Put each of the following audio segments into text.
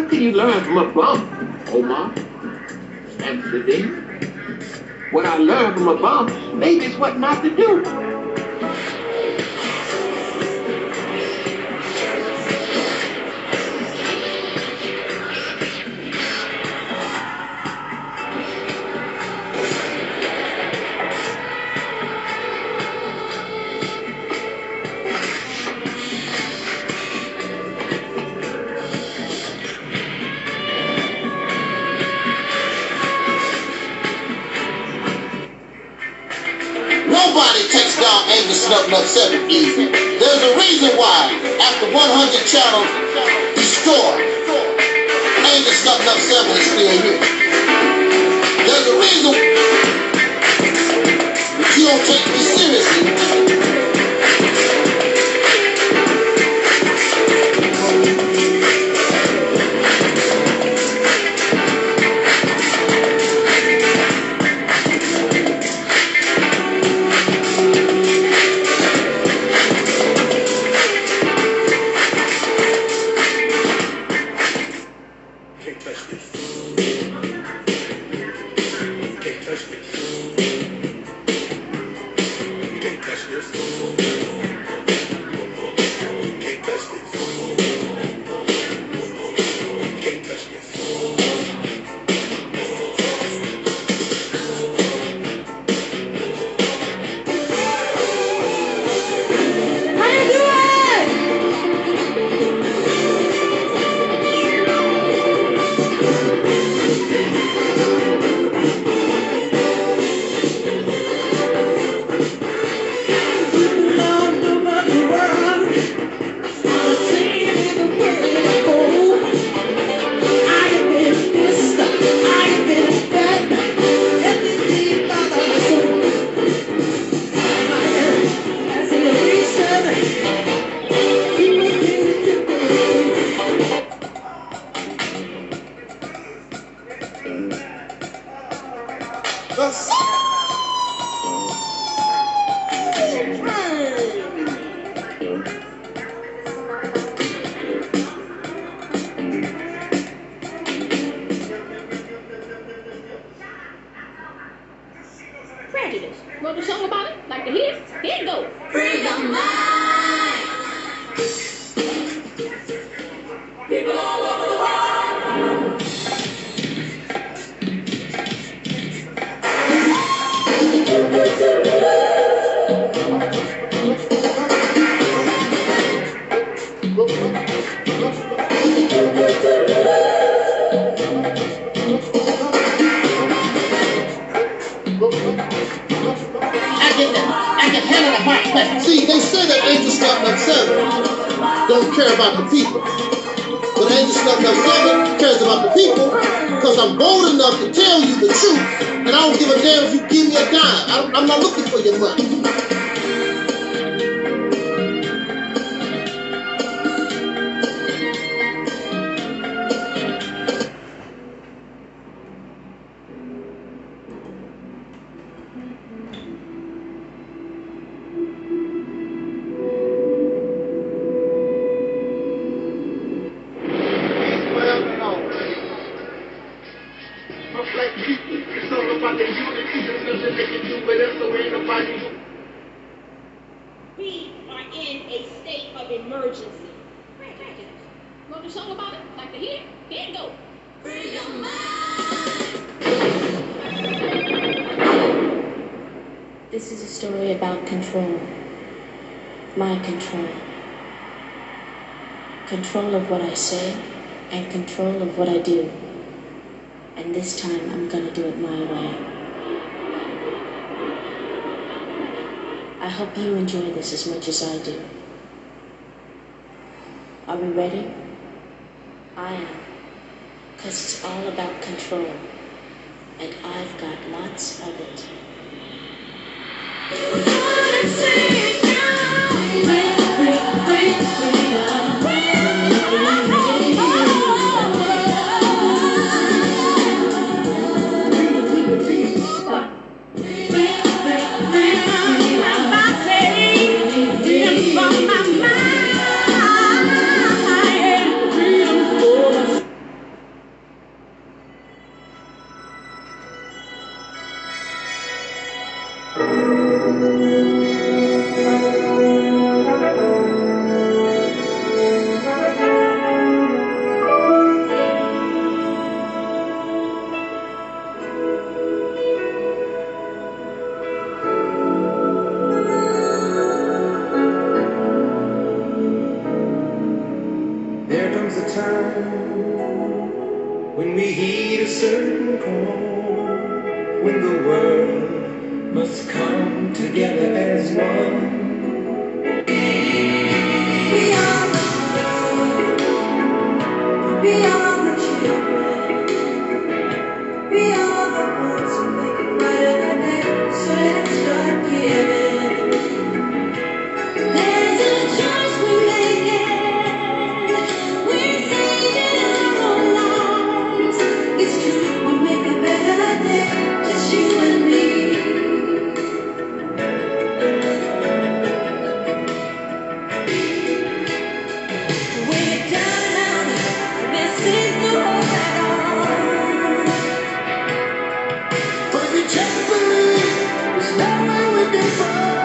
What can you learn from a bump, Omar? Amsterdam? What I learned from a bump, maybe it's what not to do. Nobody takes down Angelsnupnup7's easy. There's a reason why, after 100 channels destroyed, Angelsnupnup7 is still here. There's a reason that you don't take me seriously. Prejudice. Wrote a song about it? Like to hear? Here it goes. Free your mind. People all over the world. See, they say that Angelsnupnup7 don't care about the people. But Angelsnupnup7 cares about the people because I'm bold enough to tell you the truth. And I don't give a damn if you give me a dime. I'm not looking for your money. We are in a state of emergency. Wrote a song about it? Like to hear? Here it goes. Free your mind. This is a story about control. My control. Control of what I say and control of what I do. And this time I'm gonna do it my way. I hope you enjoy this as much as I do. Are we ready? I am. Because it's all about control. And I've got lots of it. There comes a time when we heed a certain call, when the world must come together as one. We are the children, we are the children, we are the ones who make it brighter than day, so let's start giving. There's a choice we're making, we're saving our own lives. It's true, we'll make a better day, just you and me. We're down and out, this is the road at all. But we just believe there's no way we can fall.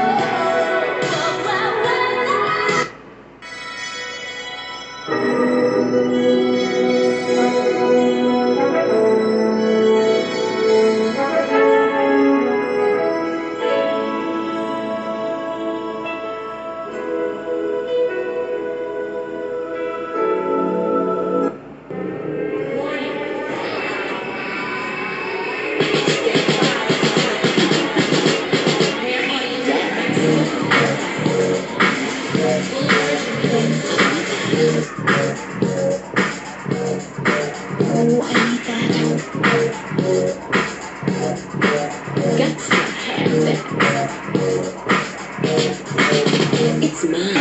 It's mine.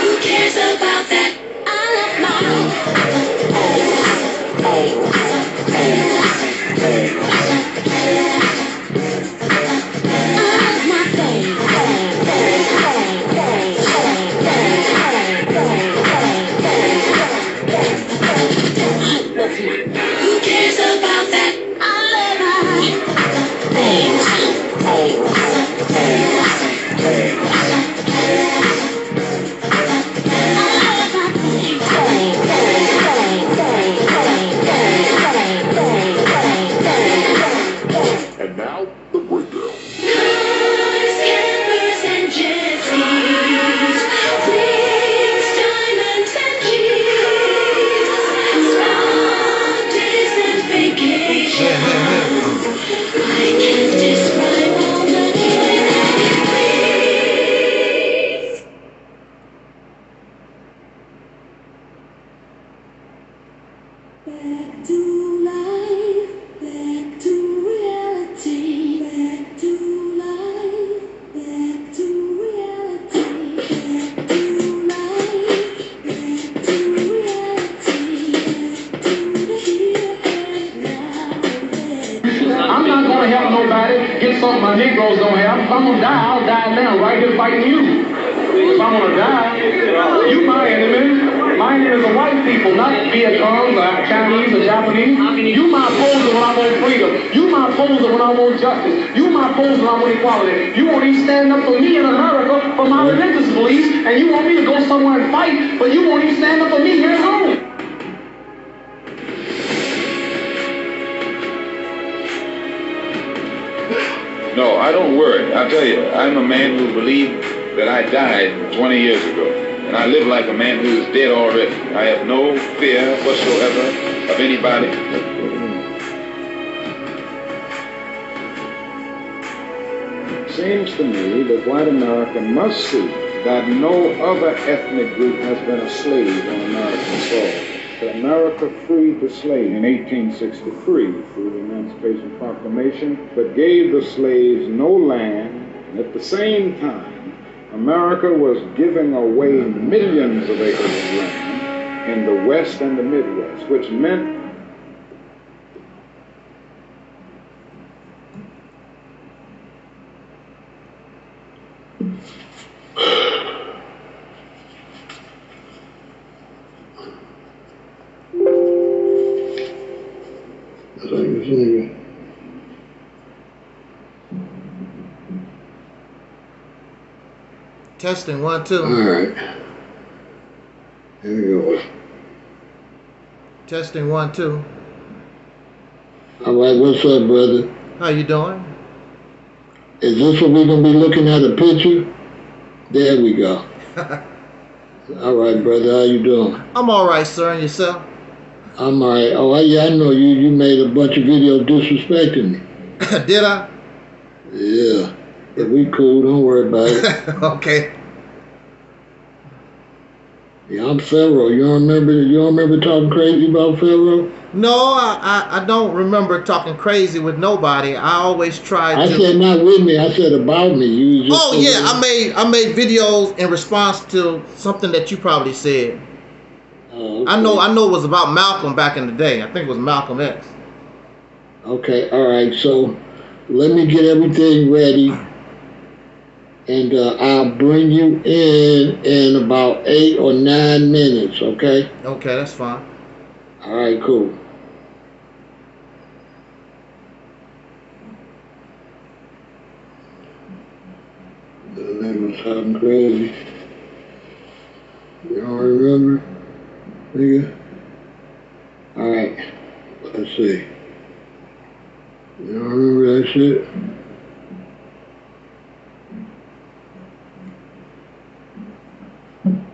Who cares about that? I love mine. Who cares about that? I love mine. And now, the breakdown. Cars, campers, and jet skis, rings, diamonds, and G's, spa days and vacations. I can't describe all the joy that it brings. Back to life, back to reality, back to life, back to reality, back to life, back to reality, back to the here and now. I'm not gonna help nobody get something my Negroes don't have. If I'm gonna die, I'll die now, right here fighting you. If I'm gonna die, you my enemy. My enemy is the white people, not Vietcong or Chinese or Japanese. You my opposer when I want freedom. You my opposer when I want justice. You my opposer when I want equality. You won't even stand up for me in America for my religious beliefs, and you want me to go somewhere and fight, but you won't even stand up for me here at home. No, I don't worry. I tell you, I'm a man who believed that I died 20 years ago. And I live like a man who is dead already. I have no fear whatsoever of anybody. Seems to me that white America must see that no other ethnic group has been a slave on American soil. That America freed the slave in 1863 through the Emancipation Proclamation, but gave the slaves no land, and at the same time, America was giving away millions of acres of land in the West and the Midwest, which meant Testing 1, 2. All right. Here we go. Testing 1, 2. All right, what's up, brother? How you doing? Is this what we're gonna be looking at, a picture? There we go. All right, brother, how you doing? I'm all right, sir, and yourself? I'm all right. Oh, yeah, I know you. You made a bunch of videos disrespecting me. Did I? Yeah. But we cool. Don't worry about it. Okay. Yeah, I'm Pharaoh. You don't remember talking crazy about Pharaoh? No, I don't remember talking crazy with nobody. I always try to. I said not with me. I said about me. You just Oh yeah, I made videos in response to something that you probably said. Oh, okay. I know it was about Malcolm back in the day. I think it was Malcolm X. Okay, all right. So let me get everything ready, and I'll bring you in about 8 or 9 minutes. Okay. Okay, that's fine. All right, cool. The nigga was talking crazy. You don't remember, nigga? All right, let's see. You don't remember that shit?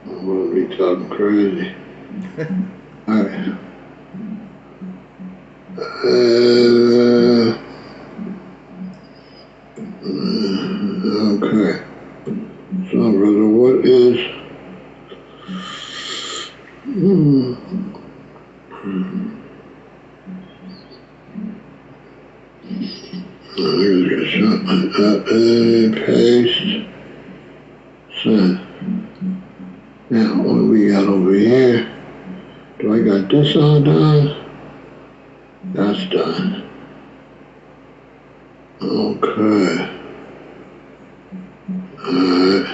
I'm gonna be talking crazy. All right. Okay. So, brother, what is... Paste. Send. Now, what do we got over here? Do I got this all done? That's done. Okay. Alright.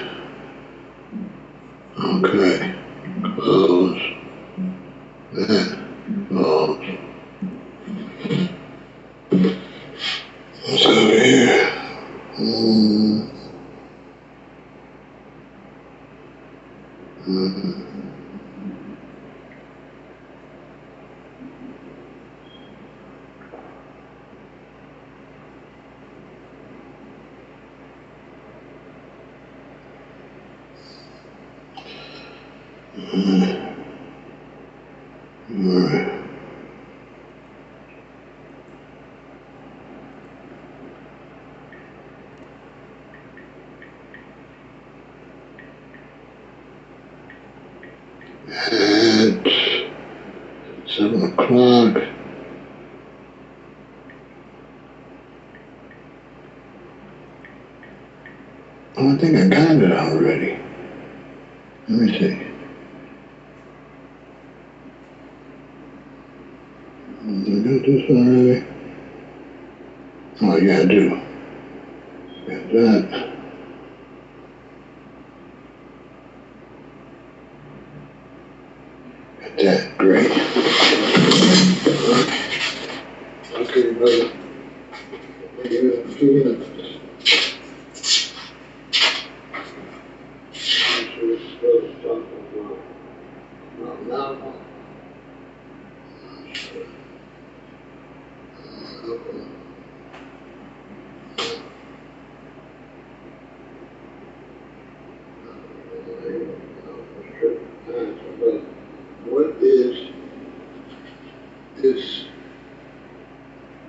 Okay. Close. That. Close. What's over here? At 7 o'clock. Oh, I think I got it already. Let me see. Did I got this already? Oh, yeah, I do. Got that. Got that. Great. Okay, brother. Give it a few minutes. What is this?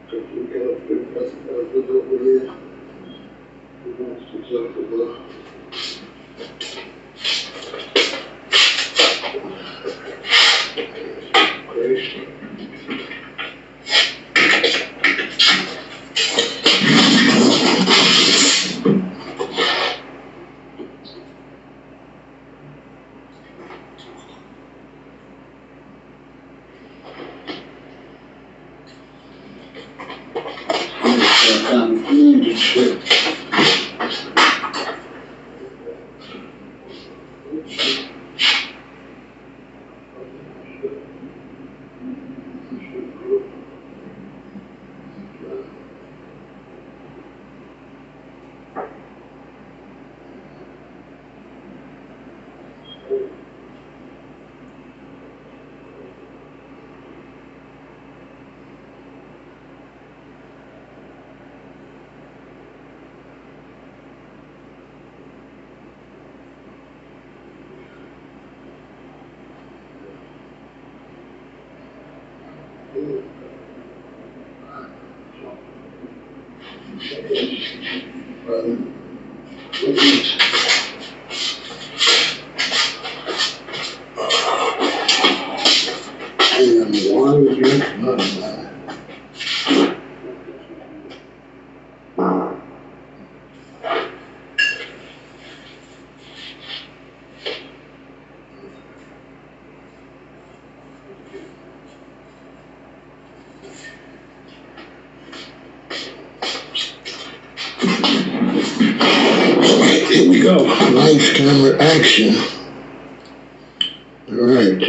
Could you get up to us over here? Who wants to jump over? Great. Here we go. Lights, camera, action. All right.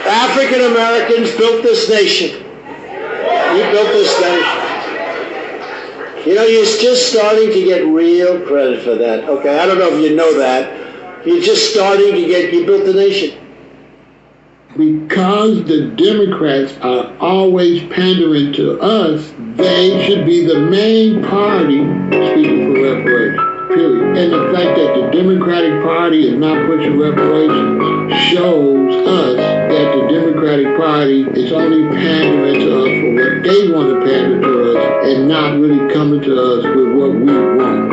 African Americans built this nation. We built this nation. You know, you're just starting to get real credit for that. Okay, I don't know if you know that. You're just starting to get, you built the nation. Because the Democrats are always pandering to us, they should be the main party speaking for reparations. period. And the fact that the Democratic Party is not pushing reparations shows us that the Democratic Party is only pandering to us for what they want to pander to us and not really coming to us with what we want.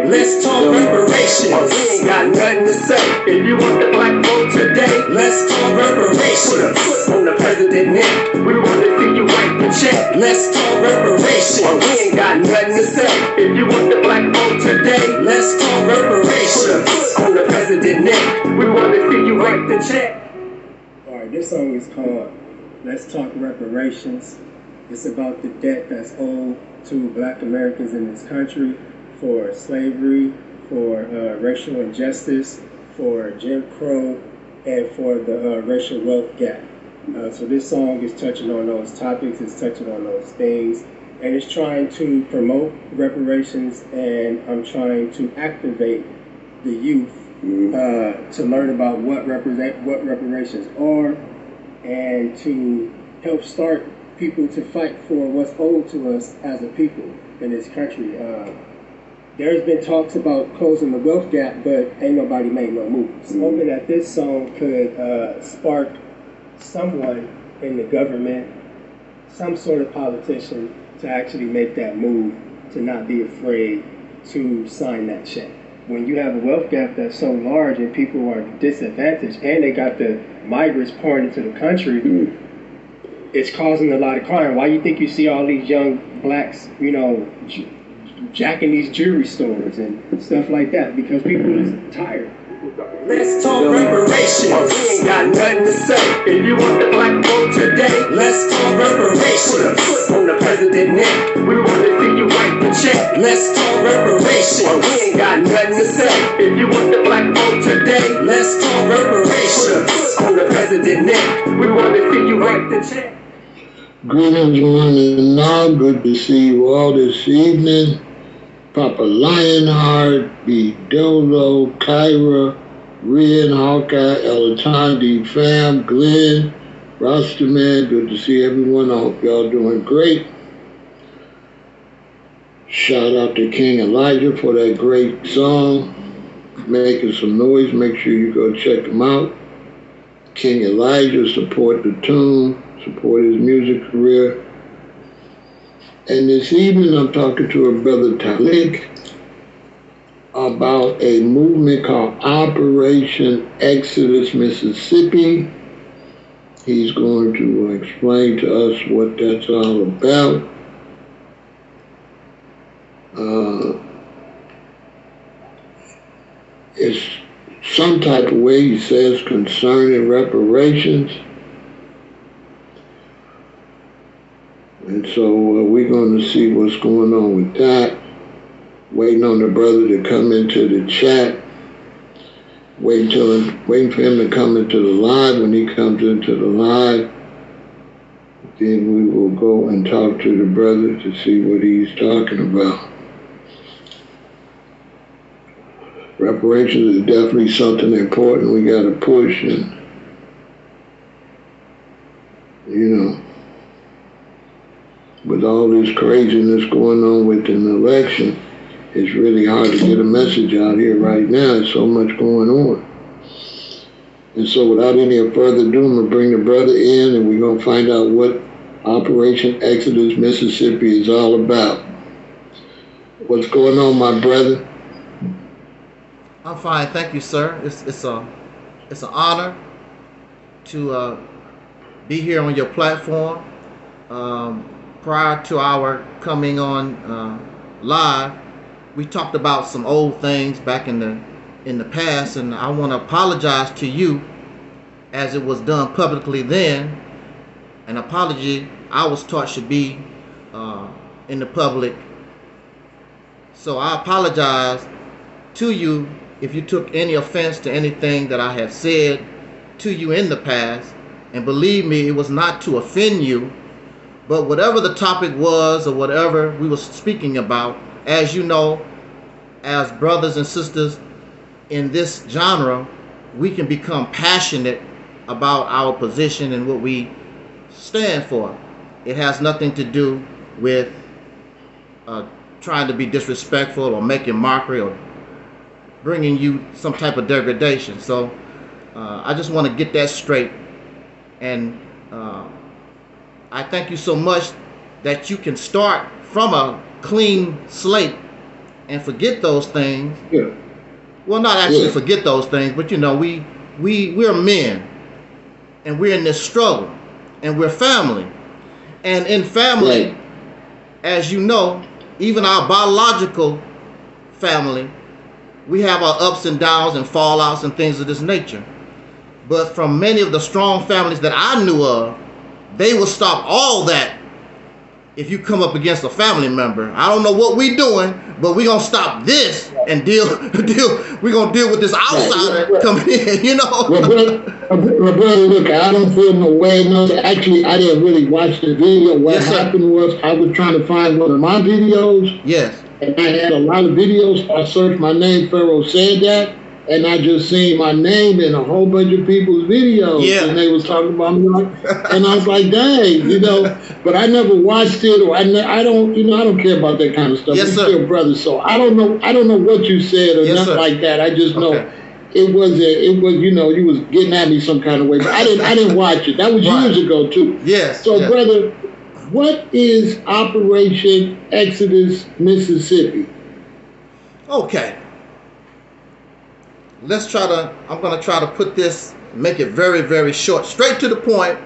Let's talk reparations. We ain't got nothing to say. If you want the black vote today, let's talk reparations. Put a foot on the president's neck. We want to see you write the check. Let's talk reparations. We ain't got nothing to say. If you want the black vote today, let's talk reparations. Put a foot on the president's neck. We want to see you write the check. Alright, this song is called Let's Talk Reparations. It's about the debt that's owed to black Americans in this country for slavery, for racial injustice, for Jim Crow, and for the racial wealth gap. So this song is touching on those topics, it's touching on those things, and it's trying to promote reparations, and I'm trying to activate the youth to learn about what reparations are, and to help start people to fight for what's owed to us as a people in this country. There's been talks about closing the wealth gap, but ain't nobody made no moves. Hoping that this song could spark someone in the government, some sort of politician, to actually make that move, to not be afraid to sign that check. When you have a wealth gap that's so large and people are disadvantaged and they got the migrants pouring into the country, it's causing a lot of crime. Why you think you see all these young blacks, you know, jacking these jewelry stores and stuff like that? Because people are tired. Let's talk reparations. We ain't got nothing to say. If you want the black vote today, let's talk reparations. Put a foot on the president's neck. We want to see you write the check. Let's talk reparations. We ain't got nothing to say. If you want the black vote today, let's talk reparations. Put a foot on the president's neck. We want to see you write the check. Greetings, one and all. Good to see you all this evening. Papa Lionheart, B. Dolo, Kyra, Ren, Hawkeye, Elatandi, Fam, Glenn, Rastaman. Good to see everyone. I hope y'all doing great. Shout out to King Elijah for that great song, making some noise. Make sure you go check him out. King Elijah, support the tune, support his music career. And this evening I'm talking to a brother Talik about a movement called Operation Exodus Mississippi. He's going to explain to us what that's all about. It's some type of way, he says, concerning reparations. And so we're going to see what's going on with that. Waiting on the brother to come into the chat. Waiting for him to come into the live. When he comes into the live, then we will go and talk to the brother to see what he's talking about. Reparations is definitely something important we got to push, and you know, with all this craziness going on with an election, it's really hard to get a message out here right now. There's so much going on. And so without any further ado, I'm going to bring the brother in and we're going to find out what Operation Exodus Mississippi is all about. What's going on, my brother? I'm fine, thank you, sir. It's an honor to be here on your platform. Prior to our coming on live, we talked about some old things back in the past, and I want to apologize to you as it was done publicly then. An apology I was taught should be in the public. So I apologize to you if you took any offense to anything that I have said to you in the past. And believe me, it was not to offend you, but whatever the topic was or whatever we were speaking about, as you know, as brothers and sisters in this genre, we can become passionate about our position and what we stand for. It has nothing to do with trying to be disrespectful or making mockery or bringing you some type of degradation. So I just want to get that straight. And I thank you so much that you can start from a clean slate and forget those things. Yeah. Well, not actually forget those things, but you know, we're men, and we're in this struggle, and we're family. And in family, as you know, even our biological family, we have our ups and downs and fallouts and things of this nature. But from many of the strong families that I knew of, they will stop all that if you come up against a family member. I don't know what we doing, but we're going to stop this and we're going to deal with this outsider coming in, you know. Well, brother, look, I don't feel no way. No, actually, I didn't really watch the video. What happened was I was trying to find one of my videos. Yes. And I had a lot of videos. I searched my name, Pharaoh said that. And I just seen my name in a whole bunch of people's videos, and they was talking about me, and I was like, "Dang, you know." But I never watched it, or I don't, you know, I don't care about that kind of stuff. Yes, We're still brothers, so I don't know what you said or nothing like that. I just know it was, you know, you was getting at me some kind of way. But I didn't watch it. That was years ago too. Yes. So, brother, what is Operation Exodus, Mississippi? Okay. I'm going to try to put this, make it very, very short, straight to the point,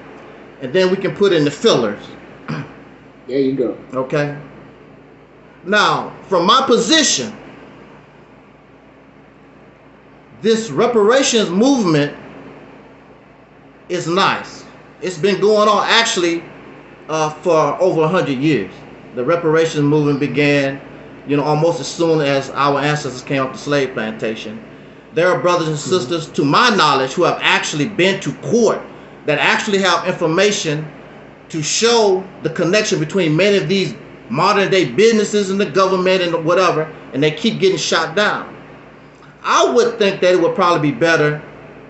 and then we can put in the fillers. There you go. Okay. Now, from my position, this reparations movement is nice. It's been going on actually for over 100 years. The reparations movement began, you know, almost as soon as our ancestors came off the slave plantation. There are brothers and sisters, to my knowledge, who have actually been to court, that actually have information to show the connection between many of these modern day businesses and the government and whatever, and they keep getting shot down. I would think that it would probably be better,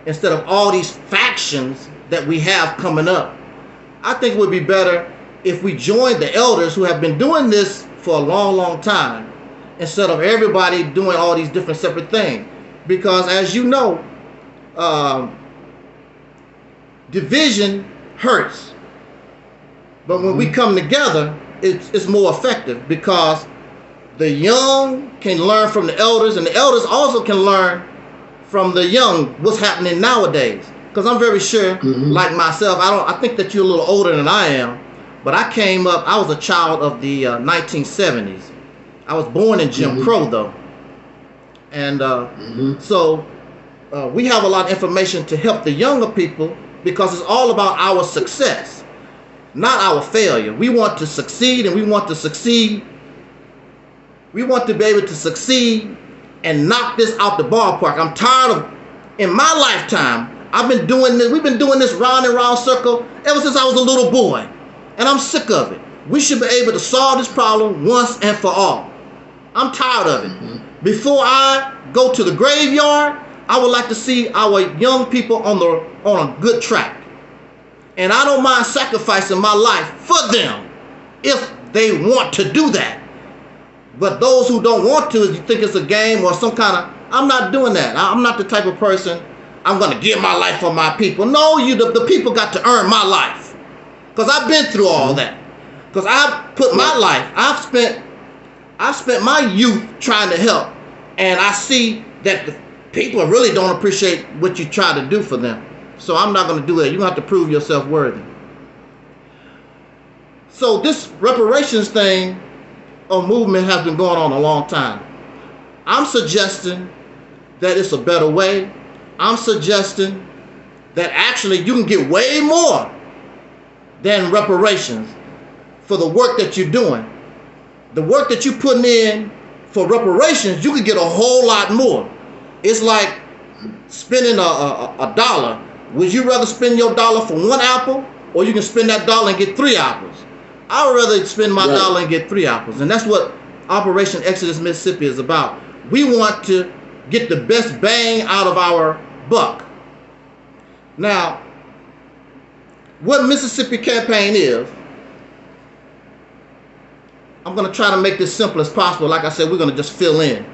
instead of all these factions that we have coming up, I think it would be better if we joined the elders who have been doing this for a long, long time, instead of everybody doing all these different separate things. Because as you know, division hurts. But when we come together, it's more effective, because the young can learn from the elders, and the elders also can learn from the young what's happening nowadays. Because I'm very sure, like myself, I think that you're a little older than I am, but I was a child of the 1970s. I was born in Jim Crow though. And so we have a lot of information to help the younger people, because it's all about our success, not our failure. We want to succeed, and we want to succeed. We want to be able to succeed and knock this out the ballpark. I'm tired of, in my lifetime, we've been doing this round and round circle ever since I was a little boy. And I'm sick of it. We should be able to solve this problem once and for all. I'm tired of it. Before I go to the graveyard, I would like to see our young people on a good track. And I don't mind sacrificing my life for them if they want to do that. But those who don't want to, you think it's a game or some kind of, I'm not doing that. I'm not the type of person, I'm going to give my life for my people. No, the people got to earn my life. Because I've been through all that. Because I've put my life, I've spent my youth trying to help, and I see that the people really don't appreciate what you try to do for them. So I'm not going to do that. You're going to have to prove yourself worthy. So this reparations thing or movement has been going on a long time. I'm suggesting that it's a better way. I'm suggesting that actually you can get way more than reparations for the work that you're doing. The work that you're putting in for reparations, you can get a whole lot more. It's like spending a dollar. Would you rather spend your dollar for one apple, or you can spend that dollar and get 3 apples? I would rather spend my dollar and get 3 apples. And that's what Operation Exodus Mississippi is about. We want to get the best bang out of our buck. Now, what Mississippi Campaign is, I'm going to try to make this simple as possible. Like I said, we're going to just fill in.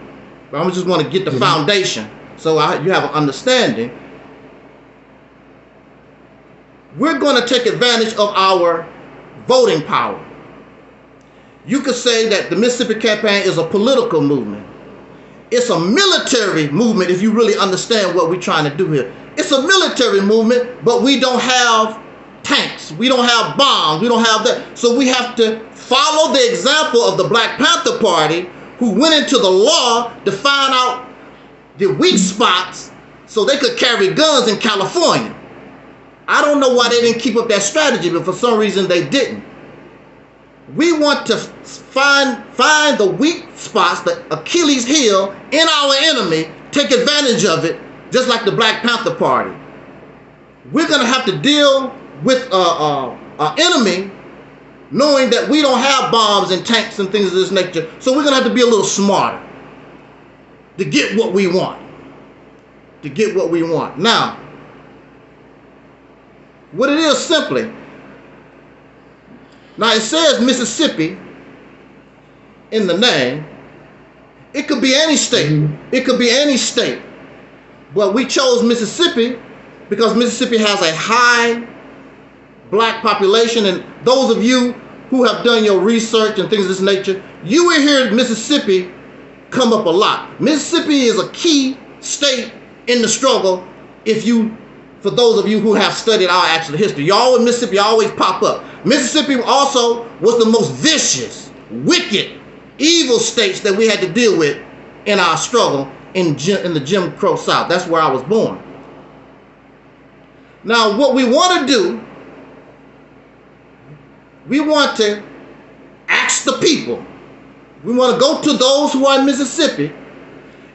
But I just want to get the foundation so you have an understanding. We're going to take advantage of our voting power. You could say that the Mississippi Campaign is a political movement. It's a military movement if you really understand what we're trying to do here. It's a military movement, but we don't have tanks. We don't have bombs. We don't have that. So we have to follow the example of the Black Panther Party, who went into the law to find out the weak spots so they could carry guns in California. I don't know why they didn't keep up that strategy, but for some reason they didn't. We want to find the weak spots, the Achilles heel in our enemy, take advantage of it, just like the Black Panther Party. We're going to have to deal with an enemy knowing that we don't have bombs and tanks and things of this nature. So we're going to have to be a little smarter to get what we want. To get what we want. Now, what it is simply, now it says Mississippi in the name. It could be any state. It could be any state. But we chose Mississippi because Mississippi has a high black population, and those of you who have done your research and things of this nature, you will hear Mississippi come up a lot. Mississippi is a key state in the struggle. For those of you who have studied our actual history, y'all in Mississippi always pop up. Mississippi also was the most vicious, wicked, evil states that we had to deal with in our struggle in the Jim Crow South. That's where I was born. Now, what we want to do, we want to ask the people. We want to go to those who are in Mississippi,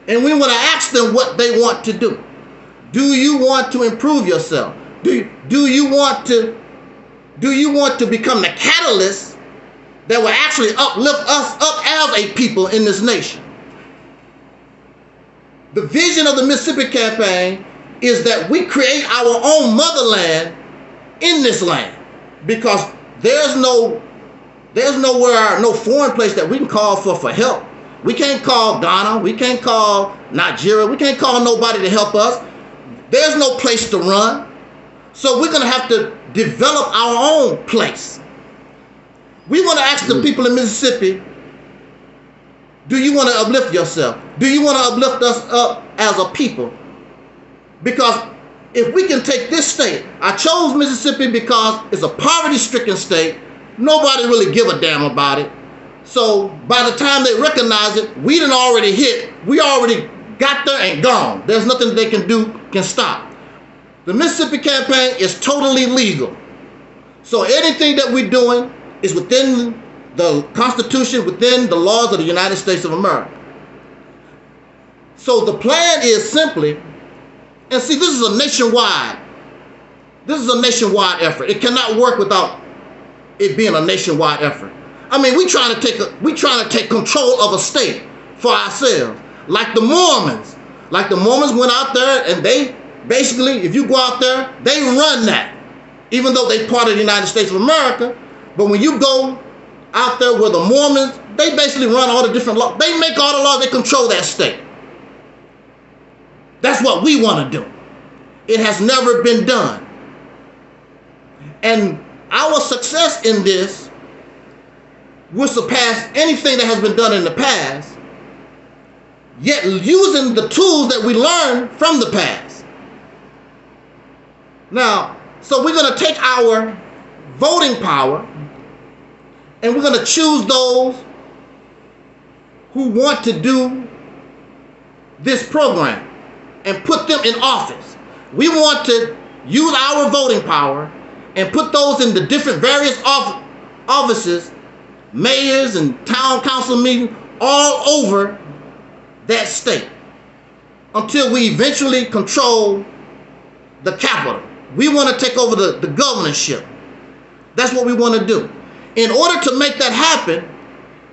and we want to ask them what they want to do. Do you want to improve yourself? Do you want to become the catalyst that will actually uplift us up as a people in this nation? The vision of the Mississippi Campaign is that we create our own motherland in this land, because there's no foreign place that we can call for help. We can't call Ghana. We can't call Nigeria. We can't call nobody to help us. There's no place to run. So we're going to have to develop our own place. We want to ask the people in Mississippi, do you want to uplift yourself? Do you want to uplift us up as a people? Because if we can take this state, I chose Mississippi because it's a poverty-stricken state. Nobody really give a damn about it. So by the time they recognize it, we done already hit. We already got there and gone. There's nothing they can do can stop. The Mississippi Campaign is totally legal. So anything that we're doing is within the Constitution, within the laws of the United States of America. So the plan is simply, and see, this is a nationwide effort. It cannot work without it being a nationwide effort. I mean, we trying to take control of a state for ourselves. Like the Mormons. Like the Mormons went out there and they basically, if you go out there, they run that. Even though they part of the United States of America. But when you go out there where the Mormons, they basically run all the different laws. They make all the laws, they control that state. That's what we want to do. It has never been done. And our success in this will surpass anything that has been done in the past, yet using the tools that we learned from the past. Now, so we're going to take our voting power and we're going to choose those who want to do this program and put them in office. We want to use our voting power and put those in the different various offices, mayors and town council meetings all over that state until we eventually control the capital. We want to take over the governorship. That's what we want to do. In order to make that happen,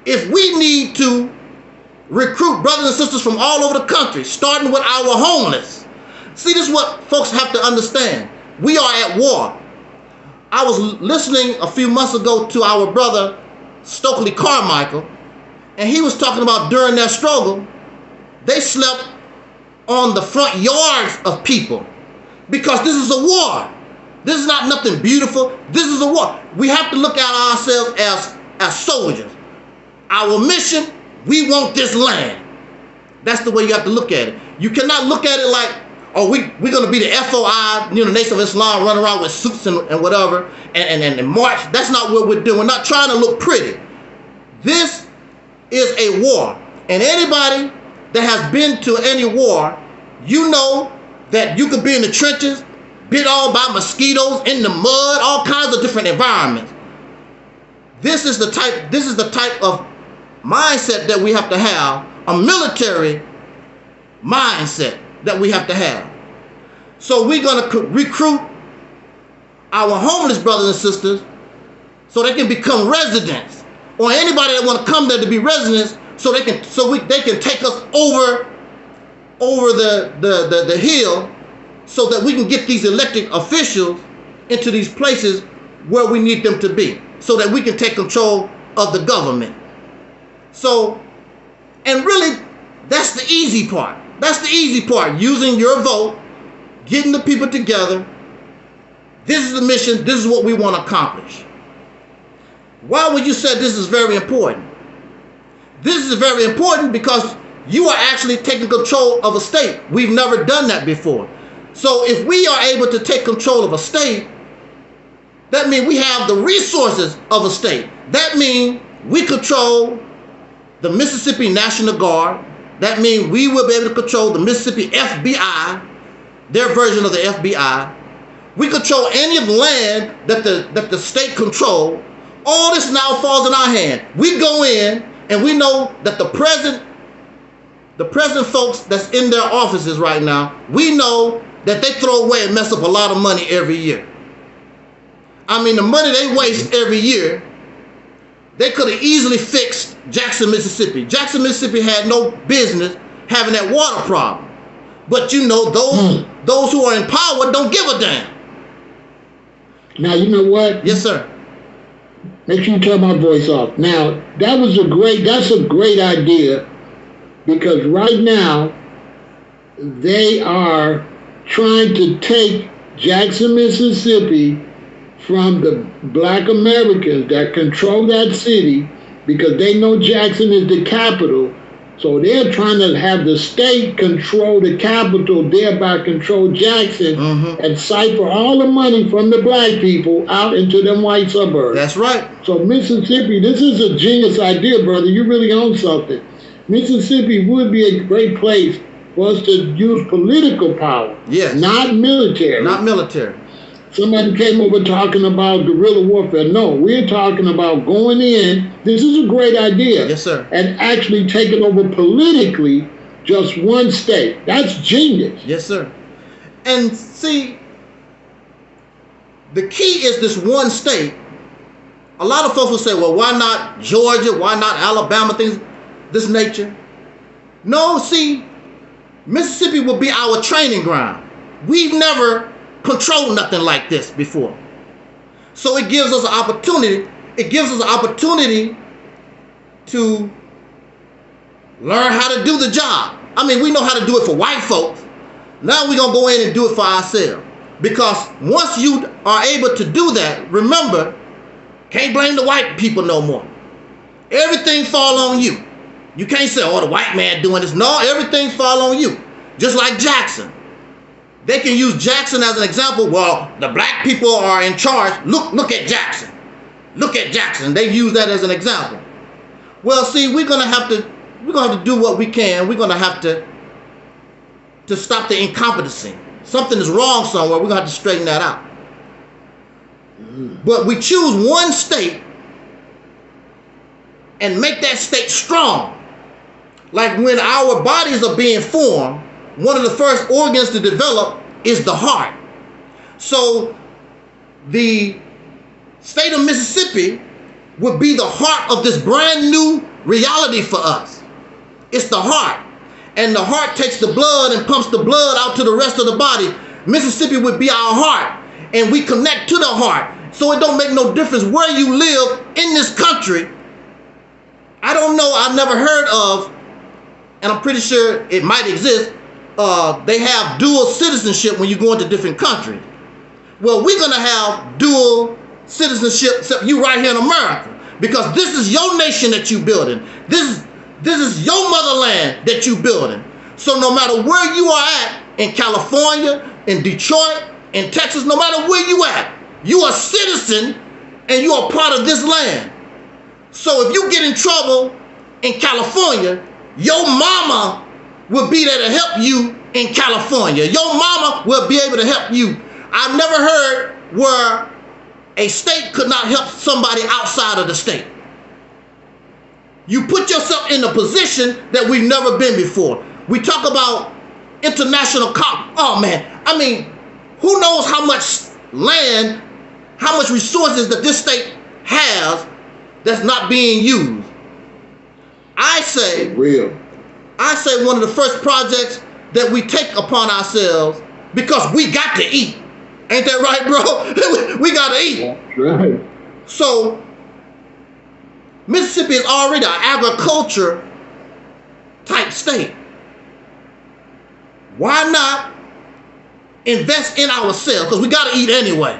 if we need to recruit brothers and sisters from all over the country, starting with our homeless. See, this is what folks have to understand. We are at war. I was listening a few months ago to our brother Stokely Carmichael, and he was talking about during their struggle, they slept on the front yards of people because this is a war. This is not nothing beautiful. This is a war. We have to look at ourselves as soldiers. Our mission, we want this land. That's the way you have to look at it. You cannot look at it like, oh, we're going to be the FOI, the Nation of Islam, run around with suits and whatever, and march. That's not what we're doing. We're not trying to look pretty. This is a war. And anybody that has been to any war, you know that you could be in the trenches, bit all by mosquitoes, in the mud, all kinds of different environments. This is the type of mindset that we have to have, a military mindset that we have to have. So we're going to recruit our homeless brothers and sisters so they can become residents, or anybody that want to come there to be residents, so they can take us over the hill, so that we can get these elected officials into these places where we need them to be, so that we can take control of the government. So, and really, that's the easy part. That's the easy part, using your vote, getting the people together. This is the mission. This is what we want to accomplish. Why would you say this is very important? This is very important because you are actually taking control of a state. We've never done that before. So if we are able to take control of a state, that means we have the resources of a state. That means we control the Mississippi National Guard. That means we will be able to control the Mississippi FBI, their version of the FBI. We control any of the land that the state control. All this now falls in our hand. We go in and we know that the present folks that's in their offices right now, we know that they throw away and mess up a lot of money every year. I mean, the money they waste every year, they could have easily fixed Jackson, Mississippi. Jackson, Mississippi had no business having that water problem. But you know, those who are in power don't give a damn. Now, you know what? Yes, sir. Make sure you turn my voice off. Now, that's a great idea, because right now they are trying to take Jackson, Mississippi from the black Americans that control that city, because they know Jackson is the capital. So they're trying to have the state control the capital, thereby control Jackson, and siphon all the money from the black people out into them white suburbs. That's right. So Mississippi, this is a genius idea, brother. You really own something. Mississippi would be a great place for us to use political power. Yes. Not military. Not military. Somebody came over talking about guerrilla warfare. No, we're talking about going in. This is a great idea. Yes, sir. And actually taking over politically just one state. That's genius. Yes, sir. And see, the key is this one state. A lot of folks will say, well, why not Georgia? Why not Alabama? Things this nature. No, see, Mississippi will be our training ground. We've never controlled nothing like this before. So it gives us an opportunity. It gives us an opportunity to learn how to do the job. I mean, we know how to do it for white folks. Now we're going to go in and do it for ourselves. Because once you are able to do that, remember, can't blame the white people no more. Everything fall on you. You can't say, oh, the white man doing this. No, everything fall on you. Just like Jackson. They can use Jackson as an example. Well, the black people are in charge. Look at Jackson. Look at Jackson. They use that as an example. Well, see, we're gonna have to do what we can. We're gonna have to stop the incompetency. Something is wrong somewhere. We're gonna have to straighten that out. But we choose one state and make that state strong. Like when our bodies are being formed, one of the first organs to develop is the heart. So the state of Mississippi would be the heart of this brand new reality for us. It's the heart. And the heart takes the blood and pumps the blood out to the rest of the body. Mississippi would be our heart. And we connect to the heart. So it don't make no difference where you live in this country. I don't know, I've never heard of, and I'm pretty sure it might exist, they have dual citizenship when you go into different countries. Well, we're going to have dual citizenship, except you right here in America, because this is your nation that you building. This is your motherland that you building. So no matter where you are at, in California, in Detroit, in Texas, no matter where you at, you are a citizen and you are part of this land. So if you get in trouble in California, your mama will be there to help you in California. Your mama will be able to help you. I've never heard where a state could not help somebody outside of the state. You put yourself in a position that we've never been before. We talk about international oh man, I mean, who knows how much land, how much resources that this state has that's not being used. I say one of the first projects that we take upon ourselves, because we got to eat. Ain't that right, bro? We got to eat. Right. So Mississippi is already an agriculture type state. Why not invest in ourselves? Because we got to eat anyway.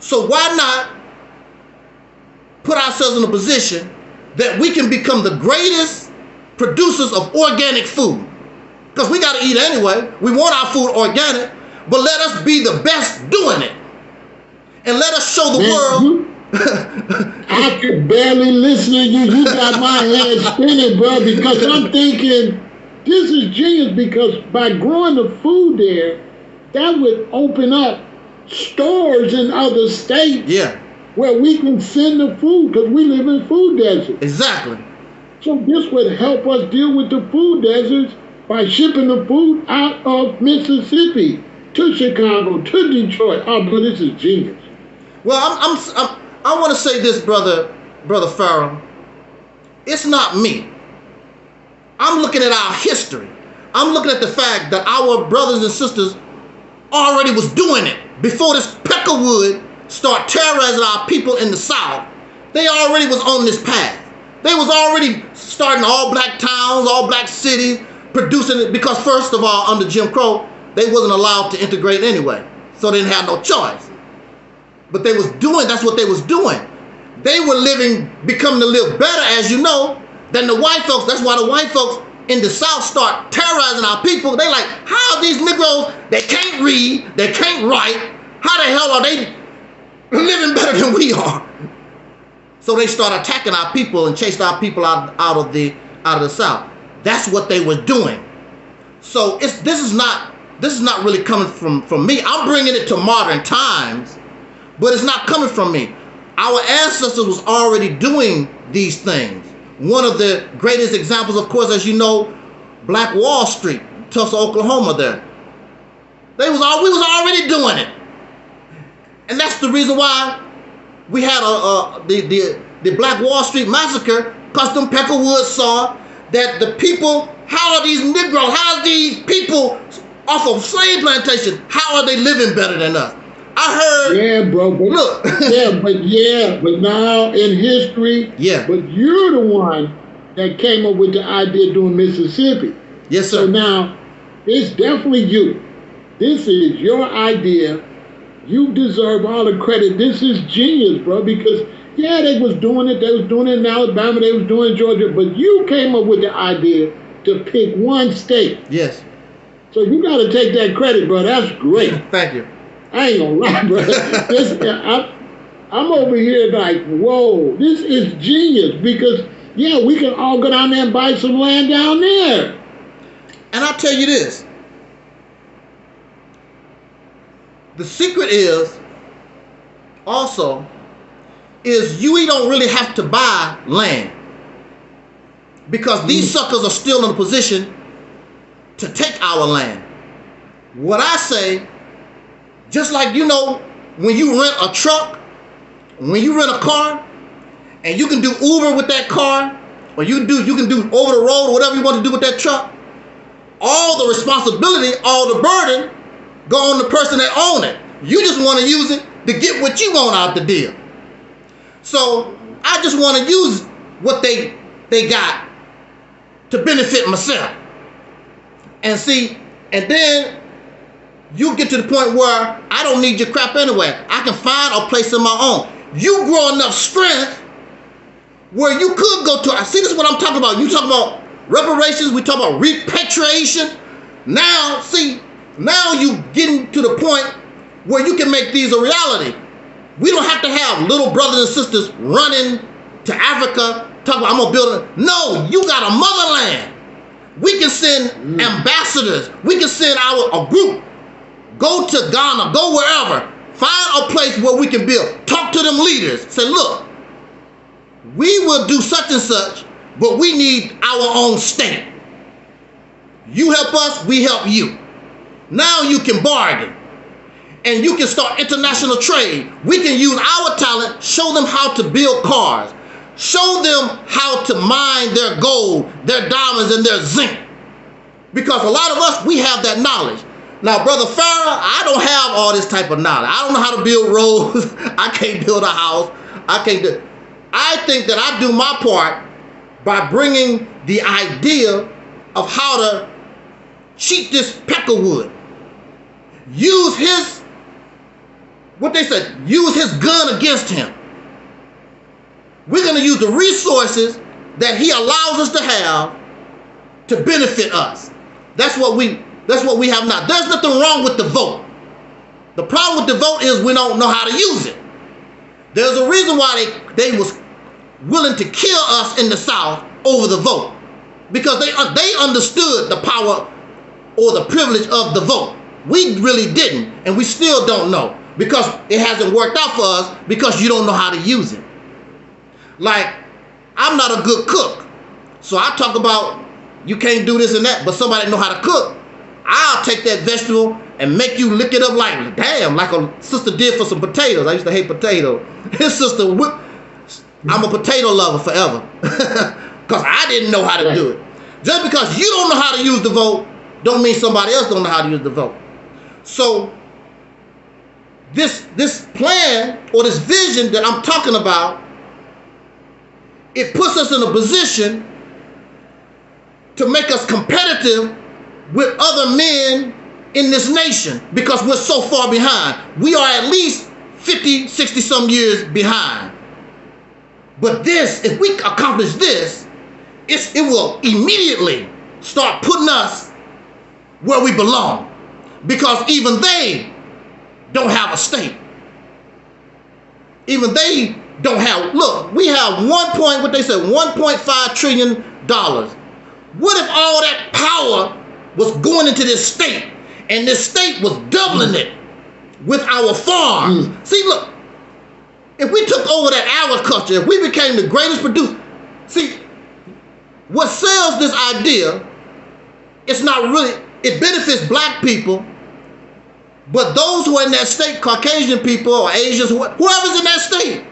So why not put ourselves in a position that we can become the greatest producers of organic food? Because we got to eat anyway. We want our food organic, but let us be the best doing it. And let us show the world. I could barely listen to you. You got my head spinning, bro, because I'm thinking this is genius, because by growing the food there, that would open up stores in other states where we can send the food, because we live in food deserts. Exactly. So this would help us deal with the food deserts by shipping the food out of Mississippi to Chicago, to Detroit. Oh, but this is genius. Well, I want to say this, brother Pharaoh. It's not me. I'm looking at our history. I'm looking at the fact that our brothers and sisters already was doing it before this Peckerwood start terrorizing our people in the South. They already was on this path. They was already starting all black towns, all black cities, producing it, because first of all, under Jim Crow, they wasn't allowed to integrate anyway. So they didn't have no choice. But they was doing, that's what they was doing. They were becoming to live better, as you know, than the white folks. That's why the white folks in the South start terrorizing our people. They like, how are these Negroes, they can't read, they can't write, how the hell are they living better than we are? So they start attacking our people and chased our people out of the South. That's what they were doing. So this is not really coming from me. I'm bringing it to modern times, but it's not coming from me. Our ancestors was already doing these things. One of the greatest examples, of course, as you know, Black Wall Street, Tulsa, Oklahoma there. We was already doing it. And that's the reason why we had the Black Wall Street massacre, because them Peckerwood saw that the people, how are these Negroes, how are these people off of slave plantation, how are they living better than us? I heard. Yeah, bro. But, look. but now in history. But you're the one that came up with the idea doing Mississippi. Yes, sir. So now it's definitely you. This is your idea. You deserve all the credit. This is genius, bro. Because they was doing it. They was doing it in Alabama. They was doing it in Georgia. But you came up with the idea to pick one state. Yes. So you got to take that credit, bro. That's great. Thank you. I ain't gonna lie, bro. I'm over here like, whoa, this is genius, because we can all go down there and buy some land down there. And I'll tell you this. The secret is you don't really have to buy land, because these suckers are still in a position to take our land. What I say, just like, you know, when you rent a truck, when you rent a car, and you can do Uber with that car, or you can do over the road or whatever you want to do with that truck, all the responsibility, all the burden go on the person that own it. You just want to use it to get what you want out the deal. So I just want to use what they they got to benefit myself. And see, and then you get to the point where I don't need your crap anyway. I can find a place of my own. You grow enough strength where you could go to, see, this is what I'm talking about. You talk about reparations, we talk about repatriation. Now, see, now you getting to the point where you can make these a reality. We don't have to have little brothers and sisters running to Africa, talking about, I'm gonna build a, no, you got a motherland. We can send ambassadors. We can send a group, go to Ghana, go wherever, find a place where we can build. Talk to them leaders. Say, look, we will do such and such, but we need our own state. You help us, we help you. Now you can bargain. And you can start international trade. We can use our talent, show them how to build cars. Show them how to mine their gold, their diamonds, and their zinc. Because a lot of us, we have that knowledge. Now, Brother Pharaoh, I don't have all this type of knowledge. I don't know how to build roads. I can't build a house. I think that I do my part by bringing the idea of how to cheat this Peckerwood. Use his, what they said, use his gun against him. We're going to use the resources that he allows us to have to benefit us. That's what we have now. There's nothing wrong with the vote. The problem with the vote is we don't know how to use it. There's a reason why they was willing to kill us in the South over the vote. Because they understood the power or the privilege of the vote. We really didn't, and we still don't know. Because it hasn't worked out for us because you don't know how to use it. Like, I'm not a good cook. So I talk about you can't do this and that, but somebody know how to cook. I'll take that vegetable and make you lick it up like, damn, like a sister did for some potatoes. I used to hate potatoes. His sister I'm a potato lover forever. Because I didn't know how to do it. Just because you don't know how to use the vote, don't mean somebody else don't know how to use the vote. So this plan or this vision that I'm talking about, it puts us in a position to make us competitive with other men in this nation because we're so far behind. We are at least 50, 60 some years behind. But this, if we accomplish this, it will immediately start putting us where we belong because even they don't have a state. Even they don't have, look, we have $1.5 trillion. What if all that power was going into this state and this state was doubling it with our farms? See, look, if we took over that agriculture, if we became the greatest producer, see, what sells this idea, it's not really, it benefits black people, but those who are in that state, Caucasian people or Asians, whoever's in that state,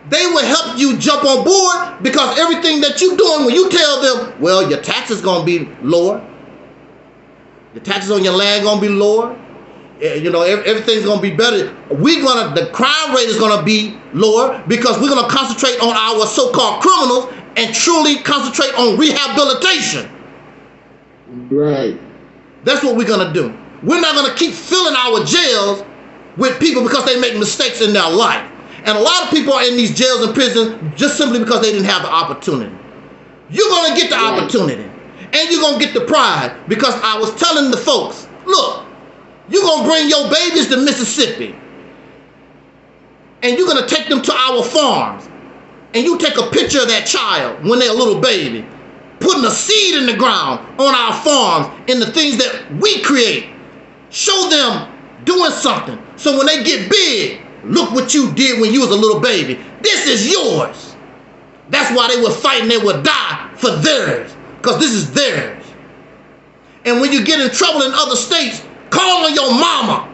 they will help you jump on board because everything that you're doing, when you tell them, well, your taxes going to be lower, your taxes on your land going to be lower, you know, everything's going to be better. The crime rate is going to be lower because we're going to concentrate on our so-called criminals and truly concentrate on rehabilitation. Right. That's what we're going to do. We're not going to keep filling our jails with people because they make mistakes in their life. And a lot of people are in these jails and prisons just simply because they didn't have the opportunity. You're going to get the opportunity. And you're going to get the pride. Because I was telling the folks, look, you're going to bring your babies to Mississippi. And you're going to take them to our farms. And you take a picture of that child when they're a little baby. Putting a seed in the ground on our farms in the things that we create. Show them doing something. So when they get big, look what you did when you was a little baby. This is yours. That's why they were fighting. They would die for theirs. Because this is theirs. And when you get in trouble in other states, call on your mama.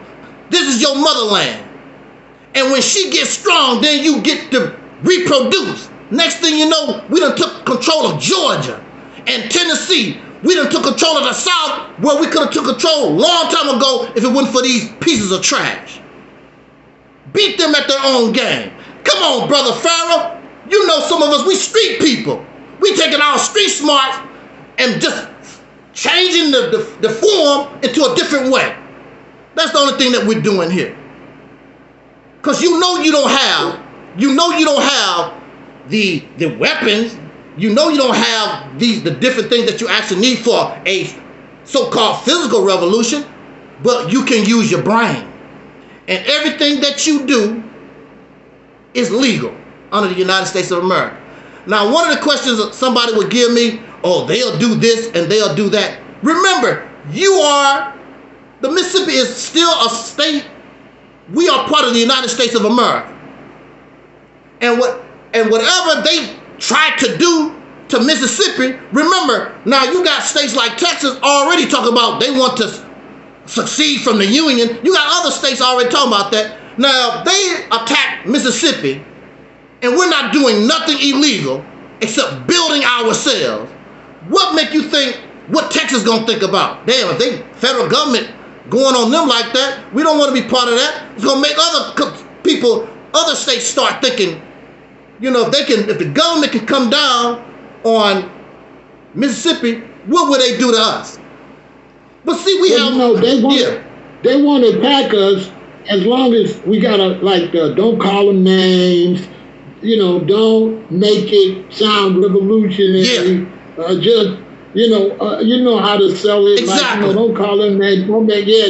This is your motherland. And when she gets strong, then you get to reproduce. Next thing you know, we done took control of Georgia and Tennessee. We done took control of the South where we could have took control a long time ago if it wasn't for these pieces of trash. Beat them at their own game. Come on, Brother Pharaoh. You know some of us, we street people. We taking our street smarts and just changing the form into a different way. That's the only thing that we're doing here. Because you know you don't have the weapons. You know you don't have the different things that you actually need for a so-called physical revolution, but you can use your brain. And everything that you do is legal under the United States of America. Now, one of the questions that somebody would give me, oh, they'll do this and they'll do that. Remember, the Mississippi is still a state. We are part of the United States of America. And whatever they try to do to Mississippi, remember, now you got states like Texas already talking about they want to succeed from the Union. You got other states already talking about that. Now, if they attack Mississippi, and we're not doing nothing illegal except building ourselves, what make you think what Texas gonna think about? Damn, if they federal government going on them like that, we don't want to be part of that. It's gonna make other people, other states start thinking, you know, if the government can come down on Mississippi, what would they do to us? But see, they want to attack us as long as we gotta don't call them names. You know, don't make it sound revolutionary. Just you know how to sell it. Exactly. Don't call them names.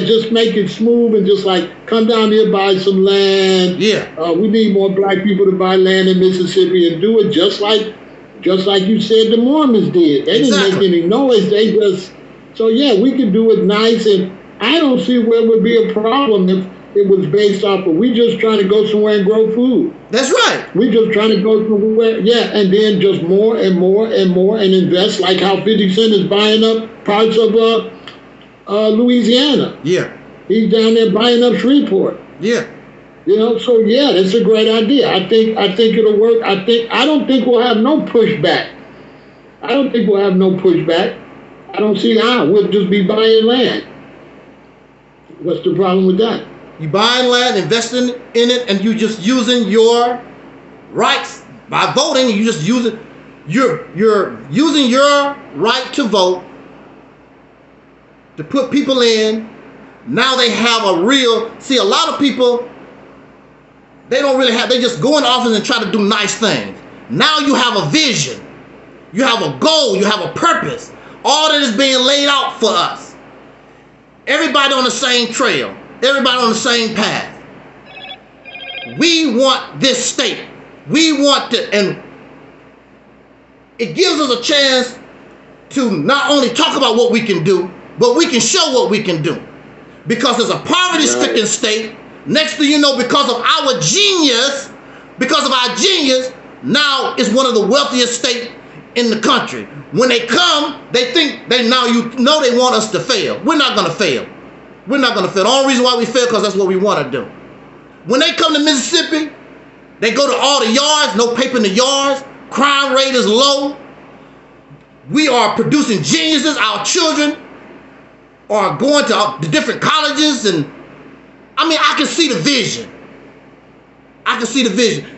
Just make it smooth and just come down here, buy some land. We need more black people to buy land in Mississippi and do it just like you said the Mormons did. They didn't make any noise. They just we can do it nice, and I don't see where it would be a problem if it was based off of we just trying to go somewhere and grow food. That's right. We just trying to go somewhere, and then just more and more and more and invest, like how 50 Cent is buying up parts of Louisiana. He's down there buying up Shreveport. That's a great idea. I think it'll work. I don't think we'll have no pushback. I don't see how. We'll just be buying land. What's the problem with that? You buying land, investing in it, and you just using your rights by voting. You just using you're using your right to vote to put people in. Now they have a lot of people, they just go in office and try to do nice things. Now you have a vision, you have a goal, you have a purpose. All that is being laid out for us. Everybody on the same trail. Everybody on the same path. We want this state. We want to, and it gives us a chance to not only talk about what we can do, but we can show what we can do. Because it's a poverty-stricken state. Next thing you know, because of our genius, now it's one of the wealthiest states in the country. When they come, they think they want us to fail. We're not going to fail. The only reason why we fail because that's what we want to do. When they come to Mississippi, they go to all the yards, no paper in the yards. Crime rate is low. We are producing geniuses. Our children are going to the different colleges, and I can see the vision.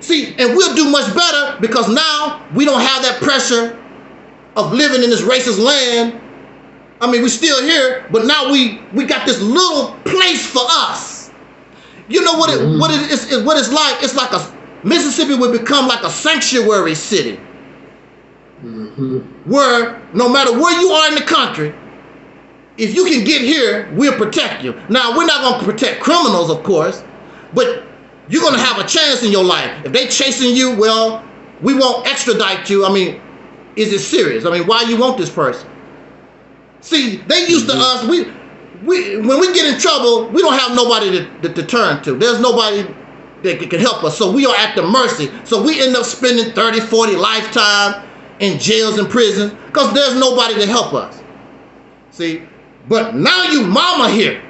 See, and we'll do much better because now we don't have that pressure of living in this racist land. We're still here, but now we got this little place for us. You know what it's like? It's like Mississippi would become like a sanctuary city. Where no matter where you are in the country, if you can get here, we'll protect you. Now, we're not going to protect criminals, of course, but you're going to have a chance in your life. If they chasing you, well, we won't extradite you. Is it serious? Why you want this person? See, they used to us, when we get in trouble, we don't have nobody to turn to. There's nobody that can help us. So we are at the mercy. So we end up spending 30, 40 lifetime in jails and prisons because there's nobody to help us. See, but now you mama here.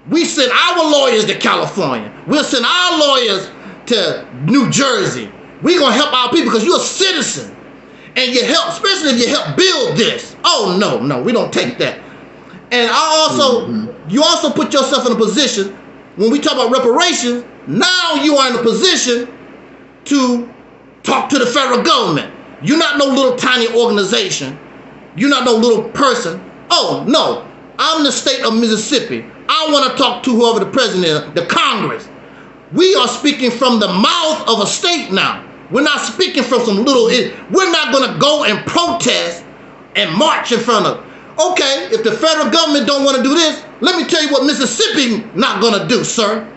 We send our lawyers to California. We'll send our lawyers to New Jersey. We're going to help our people because you're a citizen. And you help, especially if you help build this. Oh, no, we don't take that. And you also put yourself in a position, when we talk about reparations, now you are in a position to talk to the federal government. You're not no little tiny organization. You're not no little person. Oh, no. I'm the state of Mississippi. I want to talk to whoever the president is, the Congress. We are speaking from the mouth of a state now. We're not speaking from some little, we're not going to go and protest and march in front of. Okay, if the federal government don't want to do this, let me tell you what Mississippi not going to do, sir.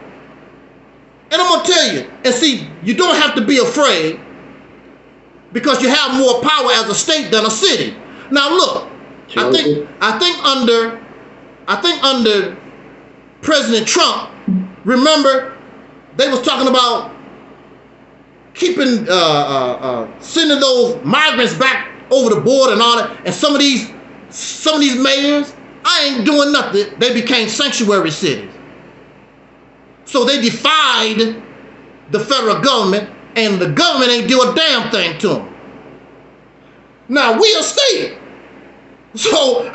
And I'm going to tell you, and see, you don't have to be afraid because you have more power as a state than a city. Now look, I think under President Trump, remember, they was talking about keeping, sending those migrants back over the border and all that. And some of these mayors, I ain't doing nothing. They became sanctuary cities. So they defied the federal government, and the government ain't do a damn thing to them. Now we a state. So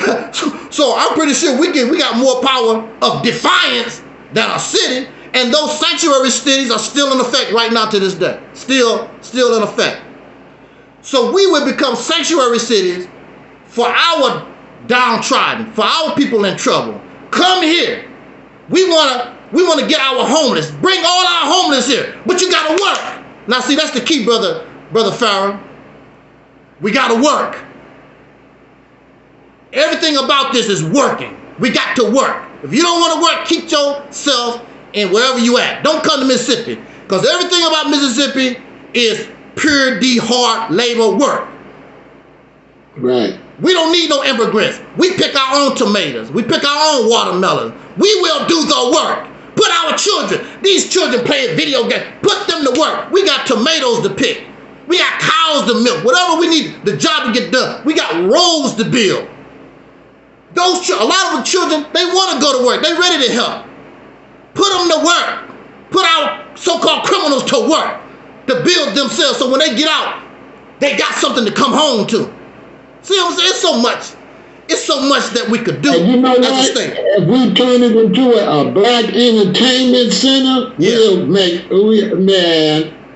I'm pretty sure we got more power of defiance than a city. And those sanctuary cities are still in effect right now to this day. Still in effect. So we will become sanctuary cities for our downtrodden, for our people in trouble. Come here. We wanna get our homeless. Bring all our homeless here. But you gotta work. Now see, that's the key, brother Pharaoh. We gotta work. Everything about this is working. We got to work. If you don't want to work, keep yourself in wherever you at. Don't come to Mississippi. Because everything about Mississippi is pure, hard labor work. Right. We don't need no immigrants. We pick our own tomatoes. We pick our own watermelons. We will do the work. Put our children, these children playing video games, put them to work. We got tomatoes to pick. We got cows to milk. Whatever we need, the job to get done. We got roads to build. A lot of the children, they want to go to work. They ready to help. Put them to work. Put our so-called criminals to work to build themselves so when they get out, they got something to come home to. See what I'm saying? It's so much that we could do you know as what? a state. If we turn it into a black entertainment center, we'll make,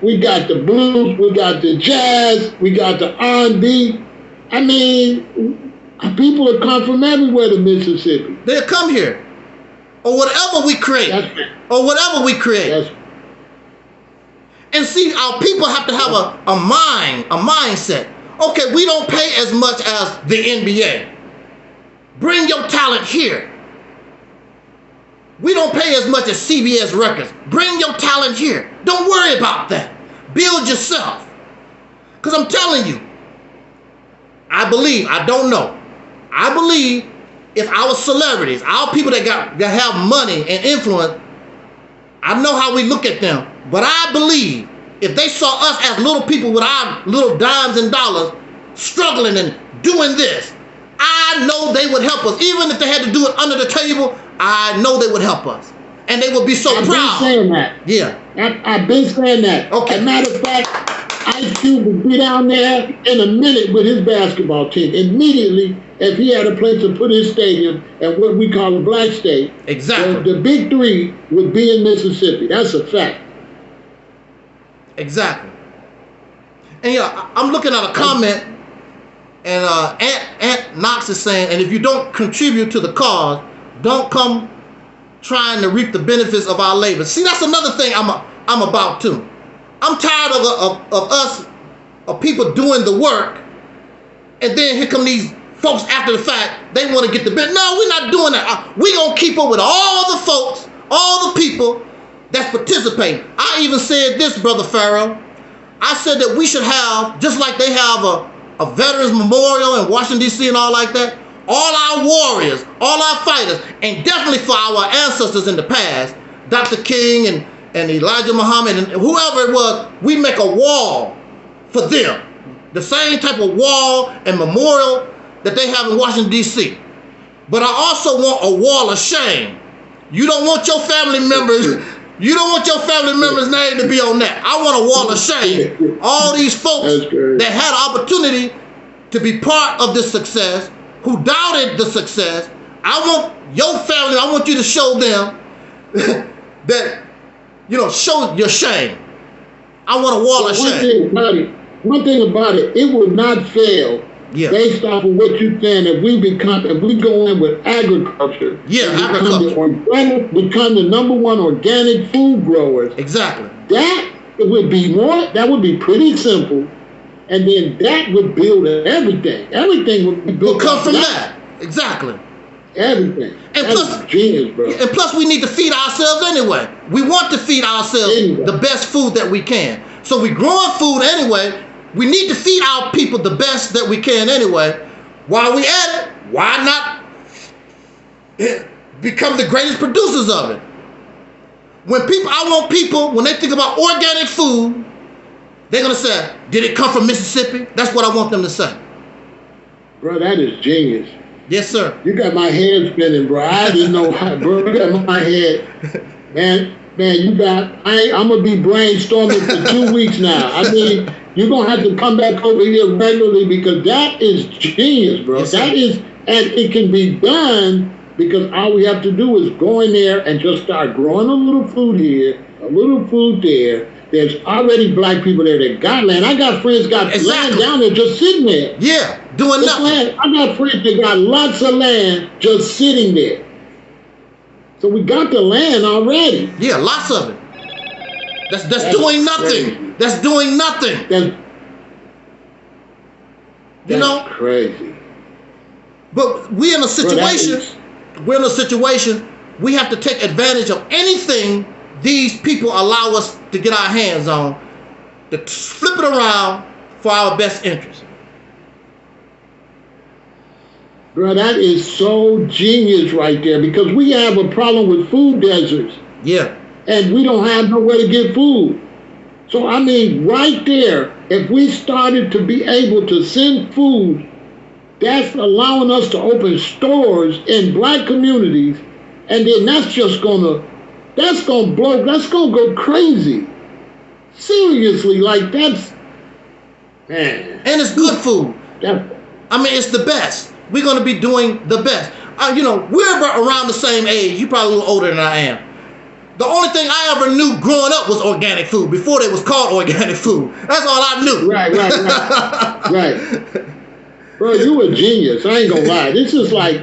we got the blues, we got the jazz, we got the R&B. I mean, people will come from everywhere to Mississippi. They'll come here. Or whatever we create. And see, our people have to have a mindset. Okay, we don't pay as much as the NBA. Bring your talent here. We don't pay as much as CBS Records. Bring your talent here. Don't worry about that. Build yourself. Because I'm telling you, I believe if our celebrities, our people that have money and influence, I know how we look at them, but I believe if they saw us as little people with our little dimes and dollars struggling and doing this, I know they would help us. Even if they had to do it under the table, I know they would help us. And they would be so proud. I've been saying that. Yeah. I've been saying that. Okay. As a matter of fact, Ice Cube would be down there in a minute with his basketball team. Immediately, if he had a place to put his stadium and what we call a black state, exactly, the big three would be in Mississippi. That's a fact. Exactly. And yeah, I'm looking at a comment, and Aunt Knox is saying, and if you don't contribute to the cause, don't come trying to reap the benefits of our labor. See, that's another thing I'm about too. I'm tired of us, of people doing the work, and then here come these folks after the fact, they want to get the benefit. No, we're not doing that. We're going to keep up with all the folks, all the people that's participating. I even said this, Brother Pharaoh. I said that we should have, just like they have a Veterans Memorial in Washington, D.C. and all like that, all our warriors, all our fighters, and definitely for our ancestors in the past, Dr. King and Elijah Muhammad and whoever it was, we make a wall for them. The same type of wall and memorial that they have in Washington, D.C. But I also want a wall of shame. You don't want your family members, name to be on that. I want a wall of shame. All these folks that had an opportunity to be part of this success, who doubted the success, I want your family, I want you to show them that, show your shame. I want a wall of shame. one thing about it, it will not fail. Yeah. Based off of what you're saying, if we go in with agriculture, Yeah, and agriculture. become the #1 organic food growers. Exactly. That would be pretty simple, and then that would build everything. Everything would be built. Will come from that. Exactly. Everything. And That's plus, genius, bro. And plus, we need to feed ourselves anyway. We want to feed ourselves the best food that we can. So we growing food anyway. We need to feed our people the best that we can anyway. While we at it, why not become the greatest producers of it? I want people, when they think about organic food, they're going to say, did it come from Mississippi? That's what I want them to say. Bro, that is genius. Yes, sir. You got my head spinning, bro. I didn't know how, bro. You got my head. Man, I'm going to be brainstorming for 2 weeks now. I mean, you're going to have to come back over here regularly because that is genius, bro. Yes, that is, and it can be done because all we have to do is go in there and just start growing a little food here, a little food there. There's already black people there that got land. I got friends got land down there just sitting there. Yeah, doing nothing. Land. I got friends that got lots of land just sitting there. So we got the land already. Yeah, lots of it. That's doing nothing. Crazy. That's doing nothing. That's crazy. But we're in a situation. We have to take advantage of anything these people allow us to get our hands on, to flip it around for our best interest. Bro, that is so genius right there because we have a problem with food deserts. Yeah. And we don't have nowhere to get food. So, I mean, right there, if we started to be able to send food, that's allowing us to open stores in black communities, and then that's going to go crazy. Seriously, like that's, man. And it's good food. It's the best. We're going to be doing the best. We're around the same age. You're probably a little older than I am. The only thing I ever knew growing up was organic food before they was called organic food. That's all I knew. Right. Bro, you a genius. I ain't gonna lie. This is like,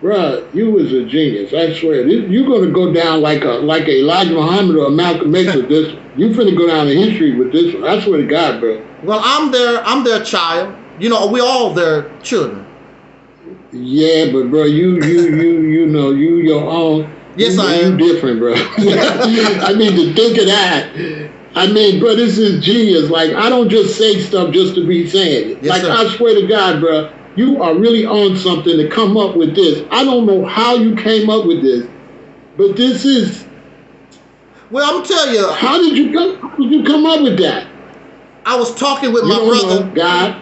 bro, you was a genius. I swear. You're gonna go down like Elijah Muhammad or Malcolm X with this. You finna go down in history with this one. I swear to God, bro. Well, I'm their child. We all their children. Yeah, but bro, you your own. Yes, I am. You different, bro. I mean, to think of that. I mean, bro, this is genius. Like, I don't just say stuff just to be saying it. Yes, like, sir. I swear to God, bro, you are really on something to come up with this. I don't know how you came up with this, but this is. Well, I'm telling you. How did you come up with that? I was talking with my brother. Know, God.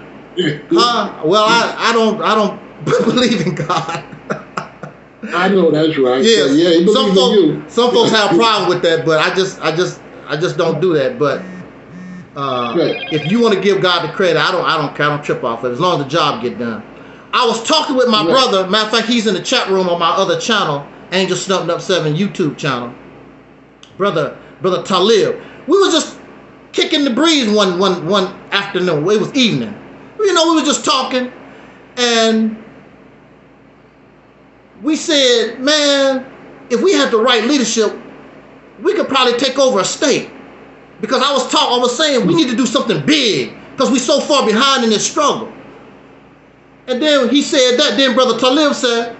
Well, I don't believe in God. I know that's right. Yeah, he believes in you. Some folks have a problem with that, but I just don't do that. But if you want to give God the credit, I don't trip off it as long as the job get done. I was talking with my brother. Matter of fact, he's in the chat room on my other channel, Angelsnupnup7's YouTube channel. Brother Talib. We was just kicking the breeze one afternoon. It was evening. We were just talking, and we said, man, if we had the right leadership, we could probably take over a state. Because I was saying we need to do something big because we're so far behind in this struggle. And then he said that. Then Brother Talib said,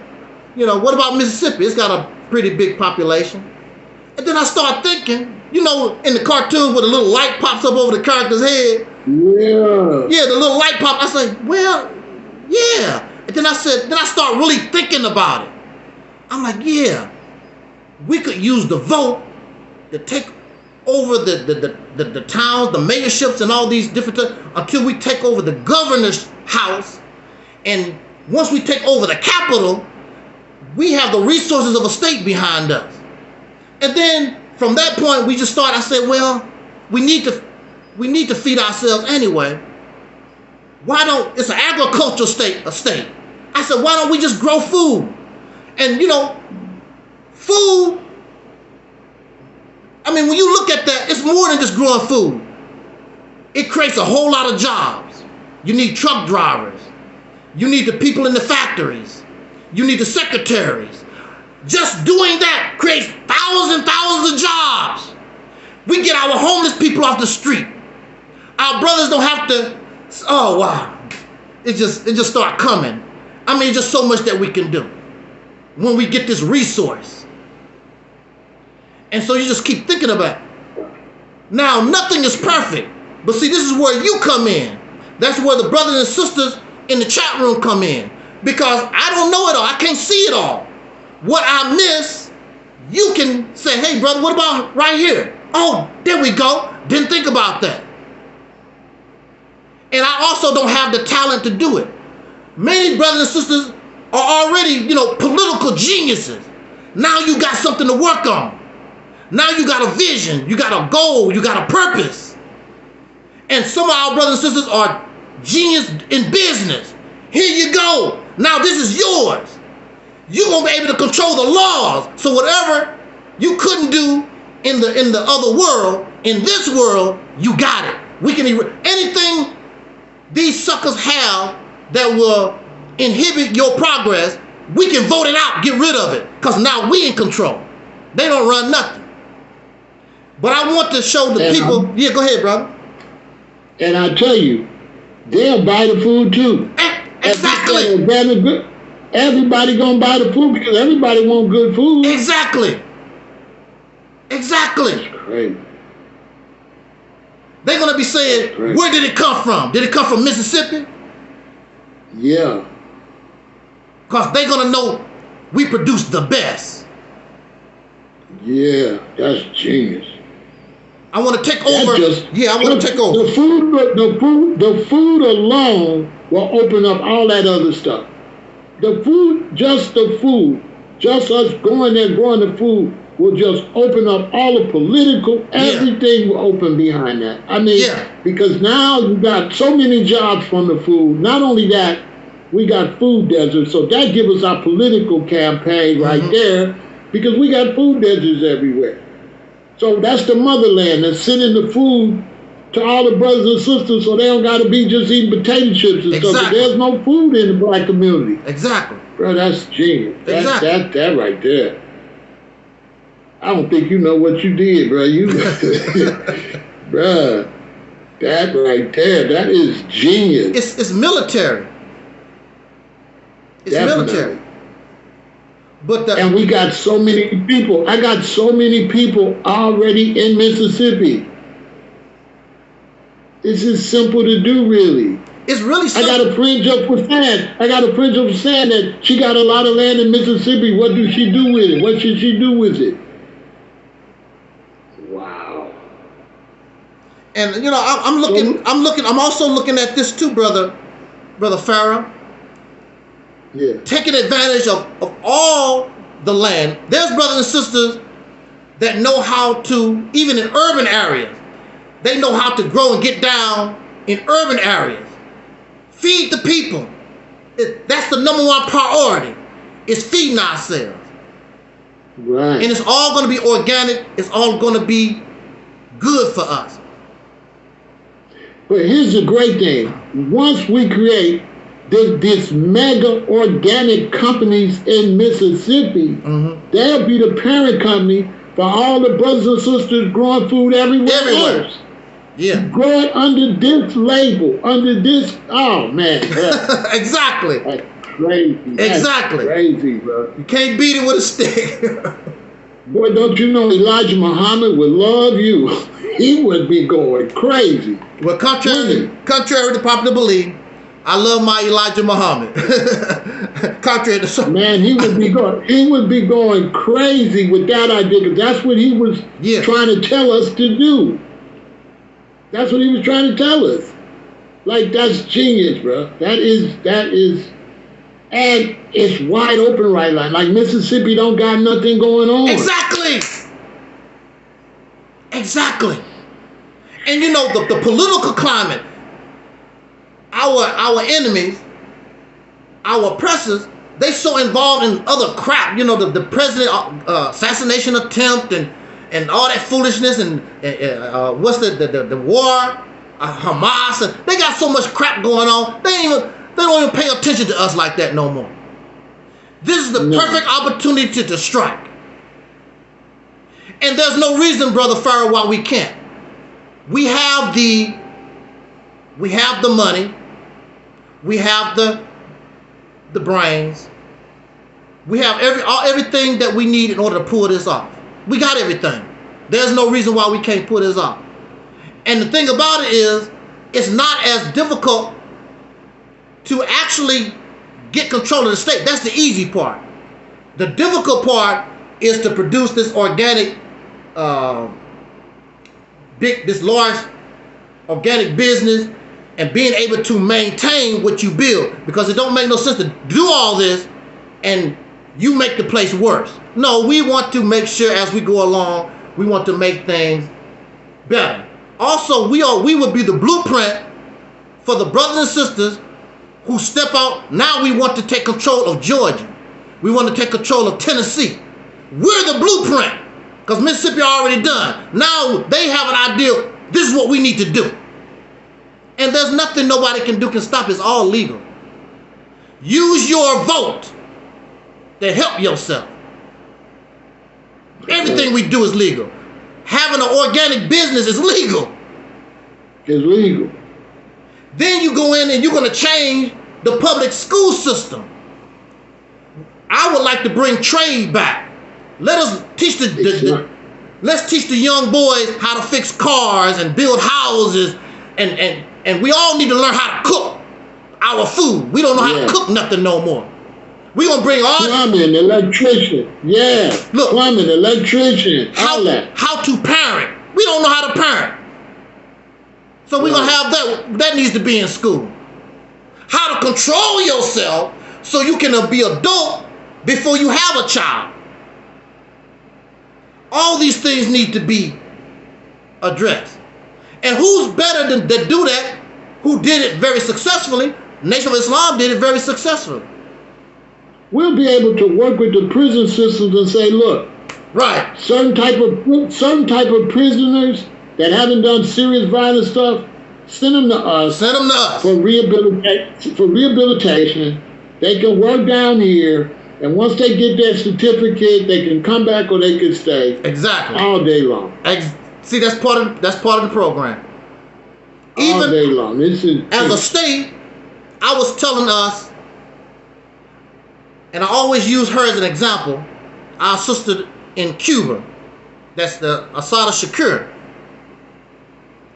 what about Mississippi? It's got a pretty big population. And then I started thinking, in the cartoon where the little light pops up over the character's head. Yeah. Yeah, the little light pop. I said, well, yeah. And then I started really thinking about it. I'm like, yeah, we could use the vote to take over the towns, the mayorships, and all these different things until we take over the governor's house. And once we take over the capital, we have the resources of a state behind us. And then from that point, we just started. I said, well, we need to feed ourselves anyway. Why don't, it's an agricultural state. I said, why don't we just grow food? And food, I mean, when you look at that, it's more than just growing food. It creates a whole lot of jobs. You need truck drivers. You need the people in the factories. You need the secretaries. Just doing that creates thousands and thousands of jobs. We get our homeless people off the street. Our brothers don't have to, oh wow. It just start coming. I mean, just so much that we can do when we get this resource. And so you just keep thinking about it. Now, nothing is perfect. But see, this is where you come in. That's where the brothers and sisters in the chat room come in. Because I don't know it all. I can't see it all. What I miss, you can say, hey, brother, what about right here? Oh, there we go. Didn't think about that. And I also don't have the talent to do it. Many brothers and sisters are already, political geniuses. Now you got something to work on. Now you got a vision. You got a goal. You got a purpose. And some of our brothers and sisters are genius in business. Here you go. Now this is yours. You're going to be able to control the laws. So whatever you couldn't do in the other world, in this world, you got it. We can anything these suckers have that will inhibit your progress, we can vote it out, get rid of it. Because now we in control. They don't run nothing. But I want to show the people. Yeah, go ahead, brother. And I tell you, they'll buy the food too. Exactly. Everybody gonna buy the food because everybody want good food. Exactly. Exactly. That's crazy. They're gonna be saying, where did it come from? Did it come from Mississippi? Yeah. Because they're gonna know we produce the best. Yeah, that's genius. I want to take over. I want to take over. The food alone will open up all that other stuff. The food, just us going there growing the food will just open up all the political, everything will open behind that. I mean, because now you got so many jobs from the food. Not only that, we got food deserts. So that gives us our political campaign right there because we got food deserts everywhere. So that's the motherland that's sending the food to all the brothers and sisters so they don't got to be just eating potato chips and stuff. But there's no food in the black community. Exactly. Bro, that's genius. Exactly. That right there. I don't think you know what you did, bro. Bruh, that right there, that is genius. It's military. It's military. But and we got so many people. I got so many people already in Mississippi. This is simple to do, really. It's really simple. I got a friend just for saying that she got a lot of land in Mississippi. What do she do with it? What should she do with it? Wow. And I'm also looking at this too, brother Pharaoh. Yeah. Taking advantage of all the land. There's brothers and sisters that know how to, even in urban areas, they know how to grow and get down in urban areas. Feed the people. That's the number one priority. Is feeding ourselves. Right. And it's all going to be organic. It's all going to be good for us. But here's the great thing. Once we create this mega organic companies in Mississippi, they'll be the parent company for all the brothers and sisters growing food everywhere else. Yeah. Grow it under this label, under this, oh man. Exactly. That's crazy. Exactly. That's crazy, bro. You can't beat it with a stick. Boy, don't you know Elijah Muhammad would love you. He would be going crazy. Well, contrary to popular belief, I love my Elijah Muhammad. Contrary to some, man, he would be going crazy with that idea because that's what he was trying to tell us to do. That's what he was trying to tell us. Like, that's genius, bro. That is, and it's wide open right now. Like Mississippi don't got nothing going on. Exactly. And you know the political climate. Our enemies, our oppressors, they so involved in other crap. You know, the president assassination attempt and all that foolishness and what's the war Hamas, and they got so much crap going on. They don't even pay attention to us like that no more. This is the perfect opportunity to strike. And there's no reason, Brother Pharaoh, why we can't. We have the money, we have the brains, we have everything that we need in order to pull this off. We got everything. There's no reason why we can't pull this off. And the thing about it is, it's not as difficult to actually get control of the state. That's the easy part. The difficult part is to produce this organic, this large organic business and being able to maintain what you build, because it don't make no sense to do all this and you make the place worse. No, we want to make sure as we go along, we want to make things better. Also, we would be the blueprint for the brothers and sisters who step out. Now we want to take control of Georgia. We want to take control of Tennessee. We're the blueprint, because Mississippi already done. Now they have an idea, this is what we need to do. And there's nothing nobody can stop. It's all legal. Use your vote to help yourself. Everything we do is legal. Having an organic business is legal. It's legal. Then you go in and you're going to change the public school system. I would like to bring trade back. Let us teach let's teach the young boys how to fix cars and build houses, and we all need to learn how to cook our food. We don't know how to cook nothing no more. We're going to bring all plumbing, electrician. Yeah. Look, plumbing, electrician, all that. How to parent. We don't know how to parent. So we're going to have that. That needs to be in school. How to control yourself so you can be adult before you have a child. All these things need to be addressed. And who's better than to do that? Who did it very successfully? Nation of Islam did it very successfully. We'll be able to work with the prison systems and say, look, right, certain type of prisoners that haven't done serious violent stuff, send them to us. Send them to us for rehabilitation. They can work down here, and once they get their certificate, they can come back or they can stay. Exactly. All day long. See, that's part of the program. Even all day long. As a state, I was telling us, and I always use her as an example, our sister in Cuba, that's the Asada Shakur.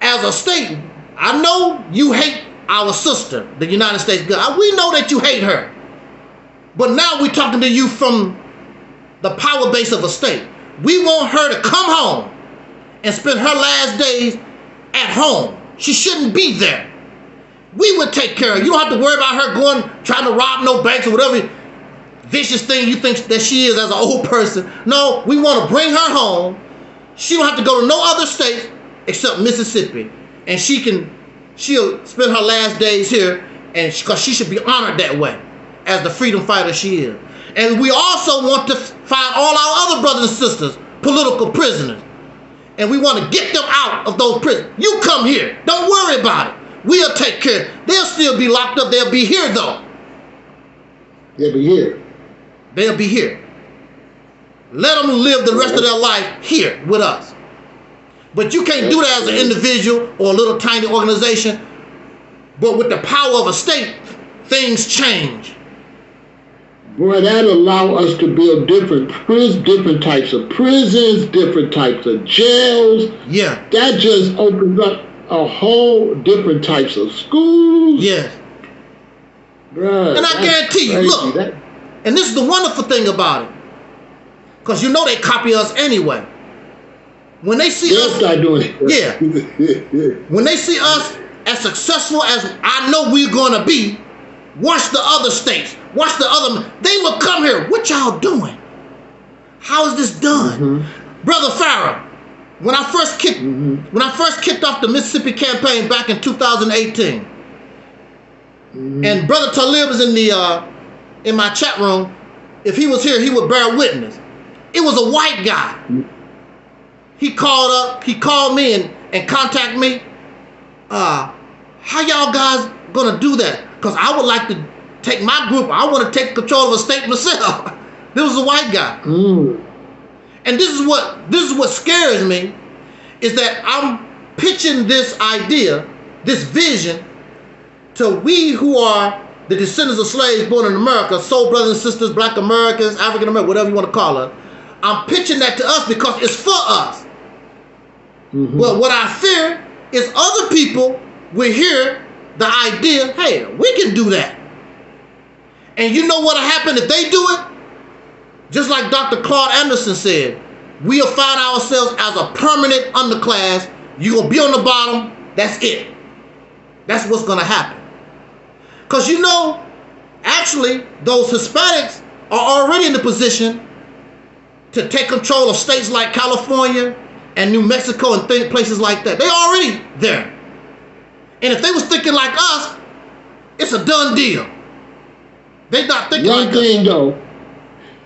As a state, I know you hate our sister, the United States. We know that you hate her. But now we're talking to you from the power base of a state. We want her to come home and spend her last days at home. She shouldn't be there. We would take care of her. You don't have to worry about her trying to rob no banks or whatever vicious thing you think that she is as an old person. No, we want to bring her home. She don't have to go to no other state except Mississippi. And she'll spend her last days here, and because she should be honored that way as the freedom fighter she is. And we also want to find all our other brothers and sisters, political prisoners. And we want to get them out of those prisons. You come here. Don't worry about it. We'll take care. They'll still be locked up. They'll be here, though. They'll be here. They'll be here. Let them live the rest of their life here with us. But you can't do that as an individual or a little tiny organization. But with the power of a state, things change. Boy, that'll allow us to build different types of prisons, different types of jails. Yeah. That just opens up a whole different types of schools. Yes. Bruh, and I guarantee you, look, and this is the wonderful thing about it, because you know they copy us anyway. When they see us, start doing it. Yeah. When they see us as successful as I know we're gonna be, watch the other states, watch the other. They will come here. What y'all doing? How is this done, Brother Pharaoh? When I first kicked off the Mississippi campaign back in 2018, and Brother Talib is in my chat room. If he was here, he would bear witness. It was a white guy. He called me and contacted me, how y'all guys gonna do that? Because I would like to take my group. I want to take control of a state myself. This was a white guy. And this is what scares me, is that I'm pitching this idea, this vision, to we who are the descendants of slaves born in America, soul brothers and sisters, black Americans, African Americans, whatever you want to call us. I'm pitching that to us because it's for us. Well, what I fear is other people will hear the idea, hey, we can do that. And you know what'll happen if they do it? Just like Dr. Claude Anderson said, we'll find ourselves as a permanent underclass. You're going to be on the bottom. That's it. That's what's going to happen. Because you know, actually, those Hispanics are already in the position to take control of states like California and New Mexico and places like that. They're already there. And if they was thinking like us, it's a done deal. They're not thinking like us.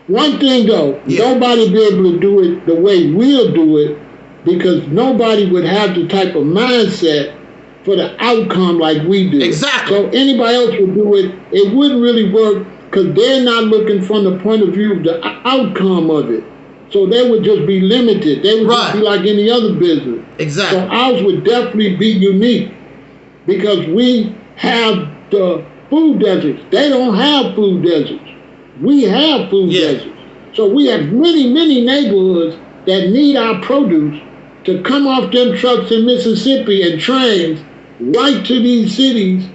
One thing though, nobody be able to do it the way we'll do it, because nobody would have the type of mindset for the outcome like we do. Exactly. So anybody else would do it, it wouldn't really work because they're not looking from the point of view of the outcome of it. So they would just be limited. They would just be like any other business. Exactly. So ours would definitely be unique because we have the food deserts. They don't have food deserts. We have food deserts. So we have many, many neighborhoods that need our produce to come off them trucks in Mississippi and trains right to these cities.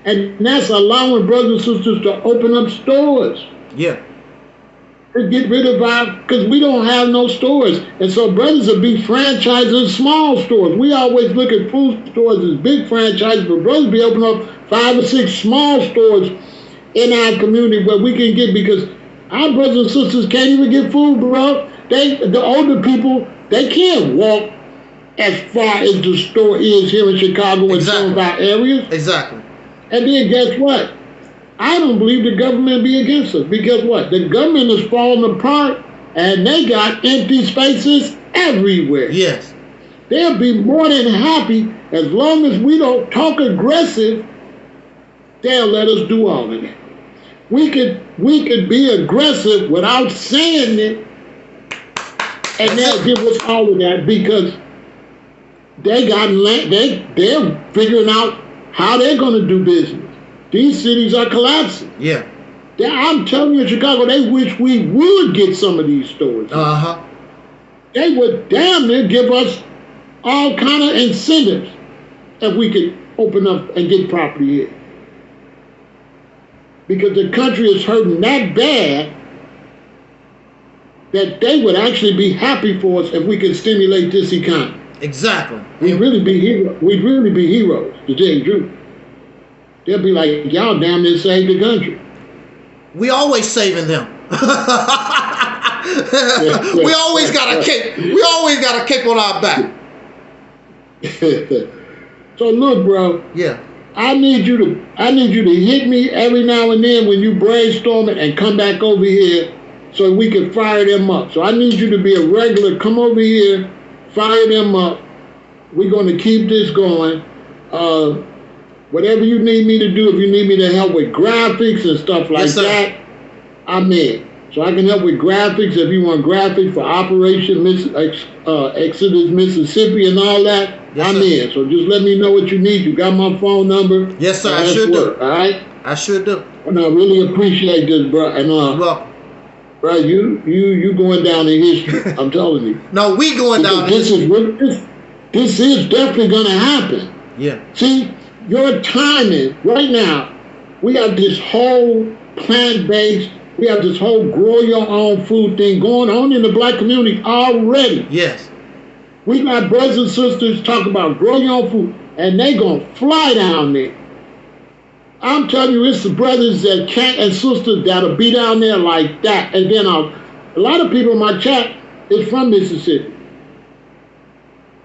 And that's allowing brothers and sisters to open up stores. Yeah. To get rid of because we don't have no stores. And so brothers will be franchising small stores. We always look at food stores as big franchises, but brothers be opening up 5 or 6 small stores in our community where we can get, because our brothers and sisters can't even get food, bro. The older people, they can't walk as far as the store is here in Chicago and some of our areas. Exactly. And then guess what? I don't believe the government be against us, because what? The government is falling apart and they got empty spaces everywhere. Yes. They'll be more than happy as long as we don't talk aggressive, they'll let us do all of that. We could be aggressive without saying it, and they'll give us all of that because they got land. They're figuring out how they're going to do business. These cities are collapsing. Yeah. I'm telling you, in Chicago, they wish we would get some of these stores. They would damn near give us all kind of incentives if we could open up and get property here. Because the country is hurting that bad that they would actually be happy for us if we could stimulate this economy. Exactly. We'd really be heroes. We'd really be heroes, to tell you the truth. They'll be like, y'all damn near saved the country. We always saving them. We always got a cape. We always got a cape on our back. So look, bro. Yeah. I need you to hit me every now and then when you brainstorm it and come back over here so we can fire them up. So I need you to be a regular. Come over here, fire them up. We're going to keep this going. Whatever you need me to do, if you need me to help with graphics and stuff like that, I'm in. So I can help with graphics if you want graphics for Operation Exodus Mississippi and all that. I'm in. So just let me know what you need. You got my phone number? Yes, sir. I sure do. All right? I sure do. And I really appreciate this, bro. And bro, you going down in history. I'm telling you. No, we going down in history. This is definitely going to happen. Yeah. See, your timing right now, we have this whole plant-based, we have this whole grow your own food thing going on in the black community already. Yes. We got brothers and sisters talking about grow your own food, and they gonna fly down there. I'm telling you, it's the brothers that can't and sisters that'll be down there like that. And then a lot of people in my chat is from Mississippi.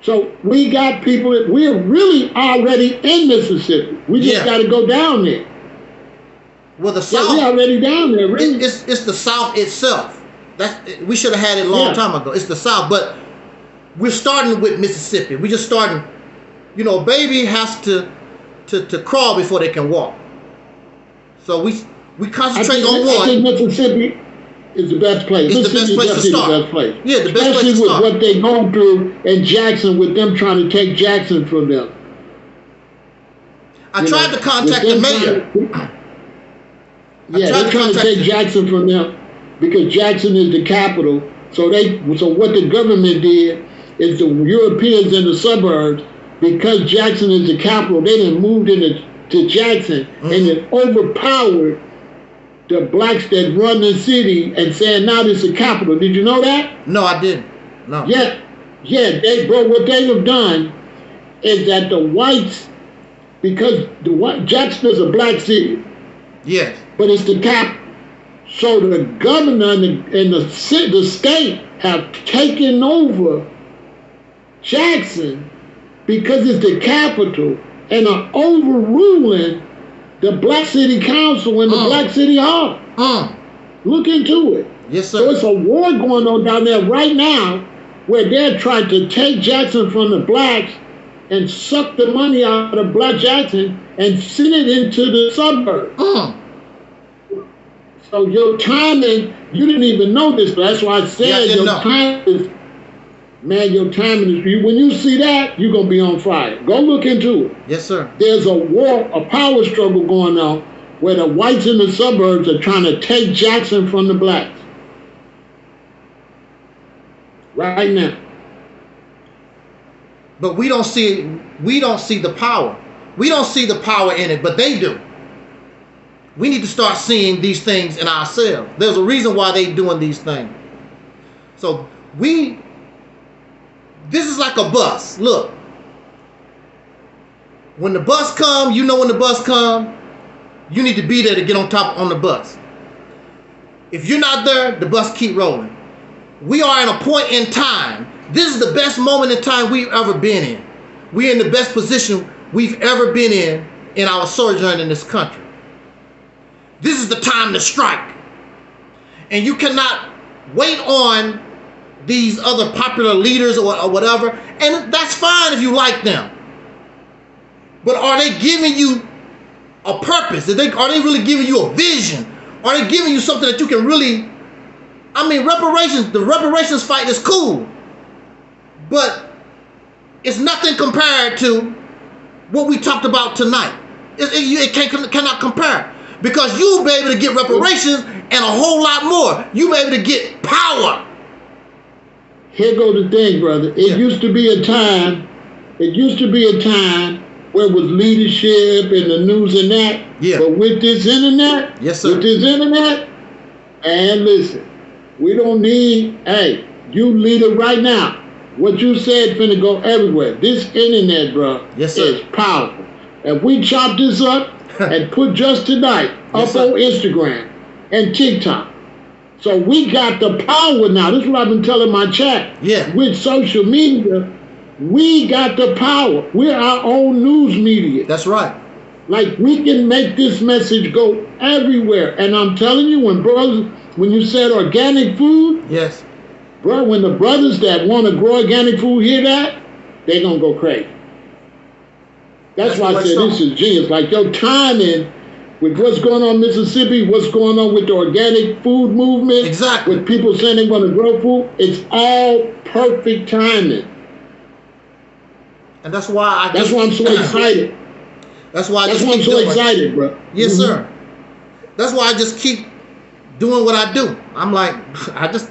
So we got people that we're really already in Mississippi. We just got to go down there. Well, the South, we're already down there. Really. It's the South itself. We should have had it a long time ago. It's the South, but we're starting with Mississippi. We're just starting you know, a baby has to crawl before they can walk. So we concentrate on one. I think Mississippi is the best place. It's the best place to start. The best place. Yeah, the best place to start. Especially with what they going through in Jackson, with them trying to take Jackson from them. I tried to contact the mayor. Yeah, they're trying to take Jackson from them because Jackson is the capital. So what the government did is the Europeans in the suburbs, because Jackson is the capital, they done moved to Jackson and it overpowered the blacks that run the city and saying now this is the capital. Did you know that? No, I didn't. No. Yeah, what they have done is that the whites, because Jackson is a black city. Yes. But it's the capital. So the governor and the state have taken over Jackson because it's the capital and are overruling the Black City Council and the Black City Hall. Look into it. Yes, sir. So it's a war going on down there right now where they're trying to take Jackson from the blacks and suck the money out of Black Jackson and send it into the suburbs. So your timing, you didn't even know this, but that's why I said your timing is, man, your timing is, when you see that, you're going to be on fire. Go look into it. Yes, sir. There's a war, a power struggle going on where the whites in the suburbs are trying to take Jackson from the blacks. Right now. But we don't see the power. We don't see the power in it, but they do. We need to start seeing these things in ourselves. There's a reason why they're doing these things. So this is like a bus. Look, when the bus comes, you know when the bus comes, you need to be there to get on the bus. If you're not there, the bus keep rolling. We are at a point in time. This is the best moment in time we've ever been in. We're in the best position we've ever been in our sojourn in this country. This is the time to strike. And you cannot wait on these other popular leaders or whatever. And that's fine if you like them. But are they giving you a purpose? Are they really giving you a vision? Are they giving you something that you can really... I mean, the reparations fight is cool. But it's nothing compared to what we talked about tonight. It cannot compare. Because you'll be able to get reparations and a whole lot more. You'll be able to get power. Here goes the thing, brother. It used to be a time where it was leadership and the news and that. Yeah. But with this internet, and listen, we don't need, hey, you leader right now. What you said finna go everywhere. This internet, bro, is powerful. If we chop this up and put Just Tonight up on Instagram and TikTok, so we got the power now. This is what I've been telling my chat. Yeah. With social media, we got the power. We're our own news media. That's right. Like, we can make this message go everywhere. And I'm telling you, when you said organic food, yes, bro, when the brothers that want to grow organic food hear that, they're going to go crazy. That's why I said this is genius. Like, your timing with what's going on in Mississippi, what's going on with the organic food movement, exactly, with people saying they want to grow food, it's all perfect timing. And that's why I'm so excited. That's why I'm so excited, bro. Yes, sir. That's why I just keep doing what I do. I'm like, I just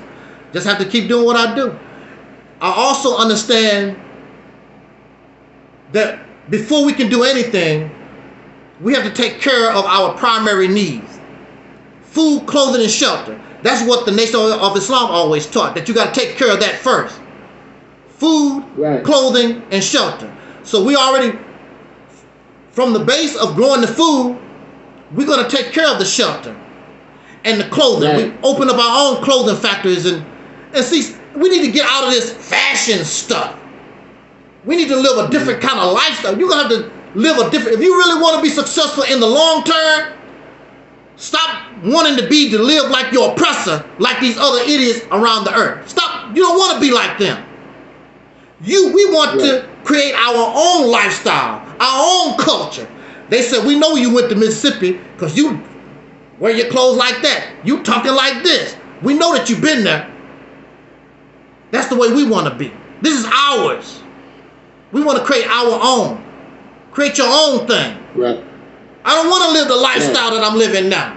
have to keep doing what I do. I also understand that before we can do anything, we have to take care of our primary needs. Food, clothing, and shelter. That's what the Nation of Islam always taught, that you got to take care of that first. Food, clothing, and shelter. So we already, from the base of growing the food, we're going to take care of the shelter and the clothing. We open up our own clothing factories and see, we need to get out of this fashion stuff. We need to live a different kind of lifestyle. You're going to have to live a different, if you really want to be successful in the long term, stop wanting to live like your oppressor, like these other idiots around the earth. Stop. You don't want to be like them. We want to create our own lifestyle, our own culture. They said, we know you went to Mississippi because you wear your clothes like that. You talking like this. We know that you've been there. That's the way we want to be. This is ours. We want to create our own. Create your own thing. Right. I don't want to live the lifestyle that I'm living now.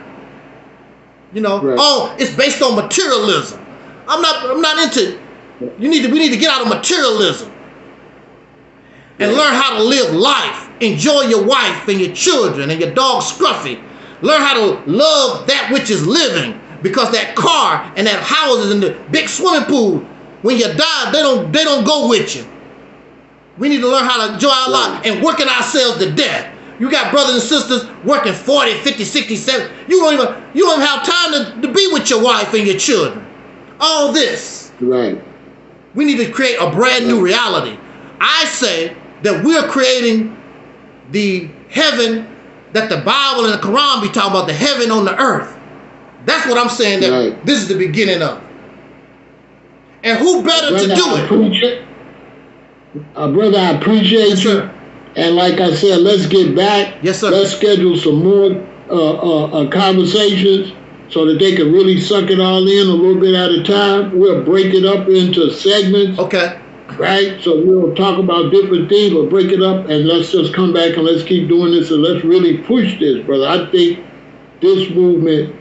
You know, oh, it's based on materialism. I'm not into. We need to get out of materialism and learn how to live life. Enjoy your wife and your children and your dog Scruffy. Learn how to love that which is living, because that car and that houses and the big swimming pool, when you die, they don't go with you. We need to learn how to enjoy our life and working ourselves to death. You got brothers and sisters working 40, 50, 60, 70. You don't even have time to be with your wife and your children. All this. Right. We need to create a brand new reality. I say that we're creating the heaven that the Bible and the Quran be talking about, the heaven on the earth. That's what I'm saying, that this is the beginning of. And who better to do it? Brother, I appreciate you. And like I said, let's get back. Yes, sir. Let's schedule some more conversations so that they can really suck it all in a little bit at a time. We'll break it up into segments. Okay. Right? So we'll talk about different things. We'll break it up and let's just come back and let's keep doing this and let's really push this, brother. I think this movement,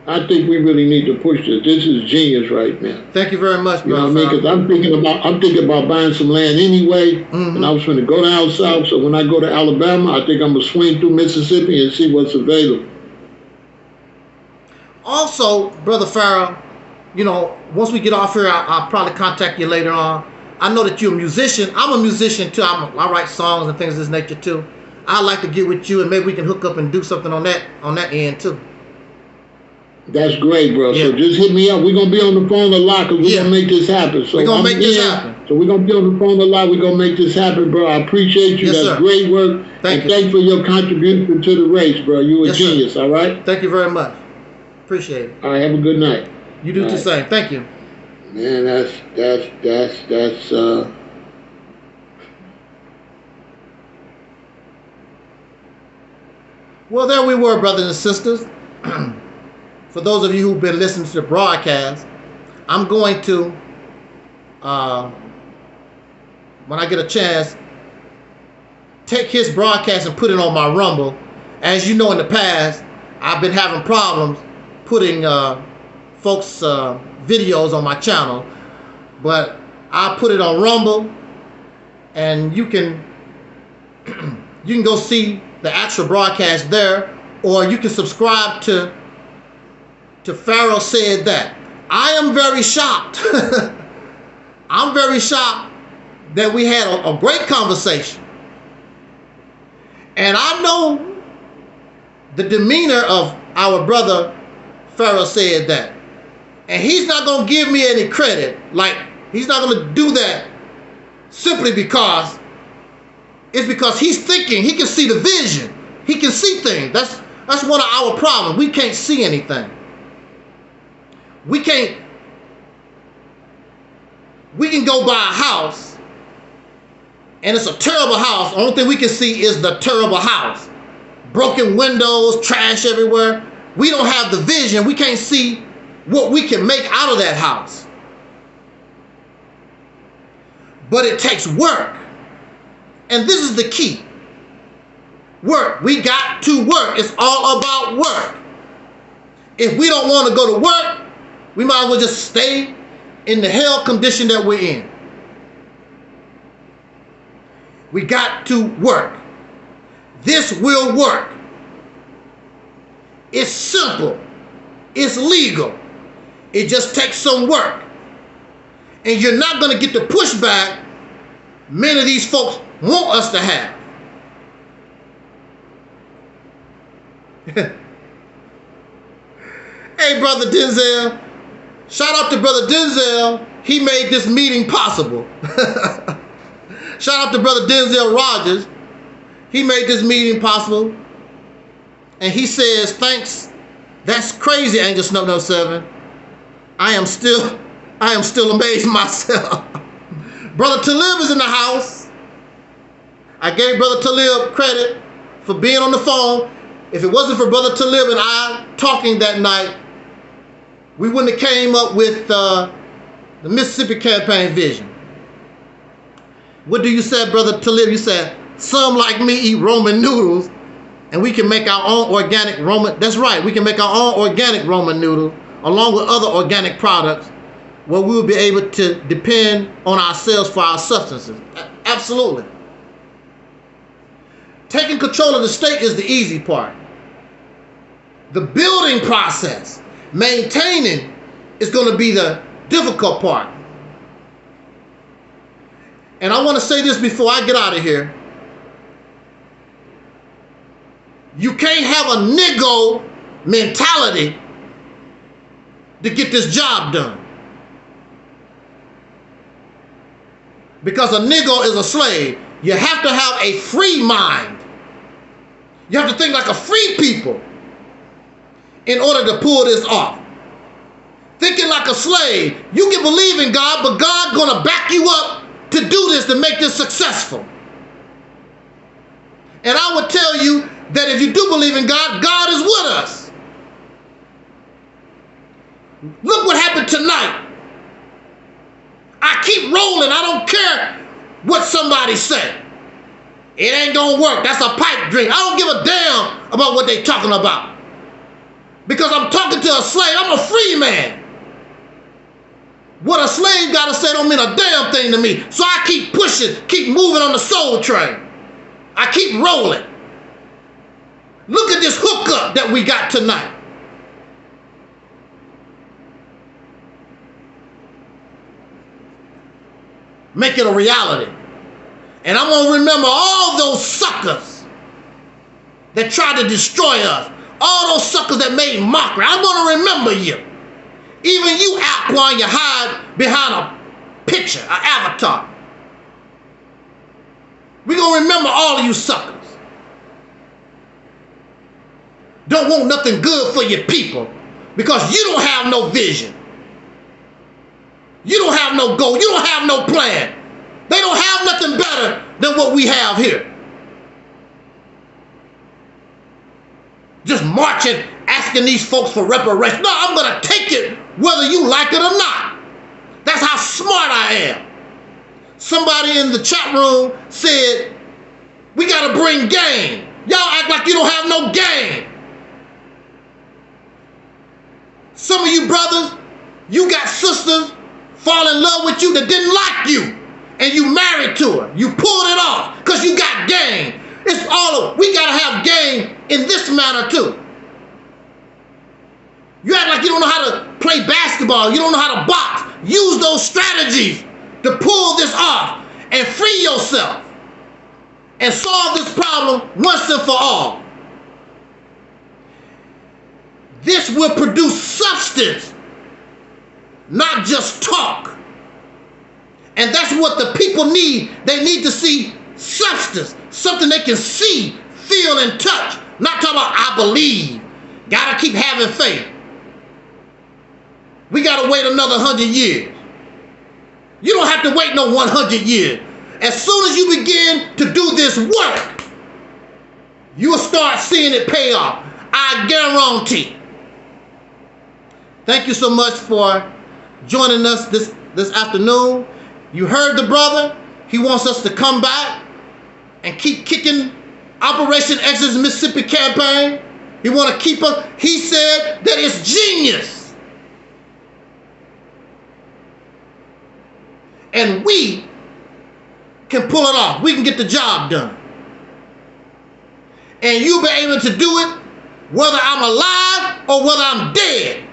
I think we really need to push this. This is genius right now. Thank you very much, brother. You know what I mean? Because I'm thinking about buying some land anyway, and I was going to go down south. So when I go to Alabama, I think I'm going to swing through Mississippi and see what's available. Also, Brother Pharaoh, you know, once we get off here, I'll probably contact you later on. I know that you're a musician. I'm a musician too. I write songs and things of this nature too. I'd like to get with you and maybe we can hook up and do something on that end too. That's great, bro. Yeah. So just hit me up. We're going to be on the phone a lot because we're going to make this happen. So we're going to make this happen. So we're going to be on the phone a lot. We're going to make this happen, bro. I appreciate you. Yes, That's sir. great work. Thank you. Thanks for your contribution to the race, bro. You a genius, sir. All right? Thank you very much. Appreciate it. All right, have a good night. You do the same. Thank you. Man, that's Well, there we were, brothers and sisters. For those of you who've been listening to the broadcast, I'm going to, when I get a chance, take his broadcast and put it on my Rumble. As you know, in the past, I've been having problems putting folks' videos on my channel, but I'll put it on Rumble, and you can go see the actual broadcast there, or you can subscribe to Pharaoh Said That. I am very shocked. I'm very shocked that we had a great conversation. And I know the demeanor of our brother Pharaoh Said That. And he's not going to give me any credit. Like, he's not going to do that simply because it's because he's thinking. He can see the vision. He can see things. That's one of our problems. We can't see anything. We can go by a house and it's a terrible house. The only thing we can see is the terrible house. Broken windows, trash everywhere. We don't have the vision. We can't see what we can make out of that house. But it takes work. And this is the key. Work. We got to work. It's all about work. If we don't want to go to work, we might as well just stay in the hell condition that we're in. We got to work. This will work. It's simple. It's legal. It just takes some work. And you're not going to get the pushback many of these folks want us to have. Hey, Brother Denzel. Shout out to Brother Denzel. He made this meeting possible. Shout out to Brother Denzel Rogers. He made this meeting possible. And he says, thanks. That's crazy, Angelsnupnup7. I am still amazed myself. Brother Talib is in the house. I gave Brother Talib credit for being on the phone. If it wasn't for Brother Talib and I talking that night, we wouldn't have came up with the Mississippi Campaign vision. What do you say, Brother Talib? You said, some like me eat Roman noodles, and we can make our own organic Roman. That's right, we can make our own organic Roman noodle along with other organic products where we will be able to depend on ourselves for our substances. Absolutely. Taking control of the state is the easy part. The building process, maintaining, is going to be the difficult part. And I want to say this before I get out of here. You can't have a niggo mentality to get this job done. Because a niggo is a slave. You have to have a free mind. You have to think like a free people in order to pull this off. Thinking like a slave, you can believe in God, but God's gonna back you up to do this, to make this successful. And I would tell you that if you do believe in God, God is with us. Look what happened tonight. I keep rolling. I don't care what somebody say. It ain't gonna work. That's a pipe dream. I don't give a damn about what they talking about. Because I'm talking to a slave. I'm a free man. What a slave gotta say don't mean a damn thing to me. So I keep pushing, keep moving on the soul train. I keep rolling. Look at this hookup that we got tonight. Make it a reality. And I'm gonna remember all those suckers that tried to destroy us. All those suckers that made mockery. I'm gonna remember you. Even you, Alquan, you hide behind a picture, an avatar. We're gonna remember all of you suckers. Don't want nothing good for your people because you don't have no vision. You don't have no goal. You don't have no plan. They don't have nothing better than what we have here. Just marching, asking these folks for reparations. No, I'm going to take it whether you like it or not. That's how smart I am. Somebody in the chat room said, we got to bring game. Y'all act like you don't have no game. Some of you brothers, you got sisters fall in love with you that didn't like you. And you married to her. You pulled it off because you got game. It's all of, we got to have game in this manner too. You act like you don't know how to play basketball. You don't know how to box. Use those strategies to pull this off and free yourself and solve this problem once and for all. This will produce substance, not just talk. And that's what the people need. They need to see substance, something they can see, feel, and touch. Not talking about, I believe. Gotta keep having faith. We gotta wait another 100 years. You don't have to wait no 100 years. As soon as you begin to do this work, you will start seeing it pay off. I guarantee. Thank you so much for joining us this afternoon. You heard the brother. He wants us to come back and keep kicking Operation Exodus Mississippi campaign. He want to keep us. He said that it's genius. And we can pull it off. We can get the job done. And you'll be able to do it whether I'm alive or whether I'm dead.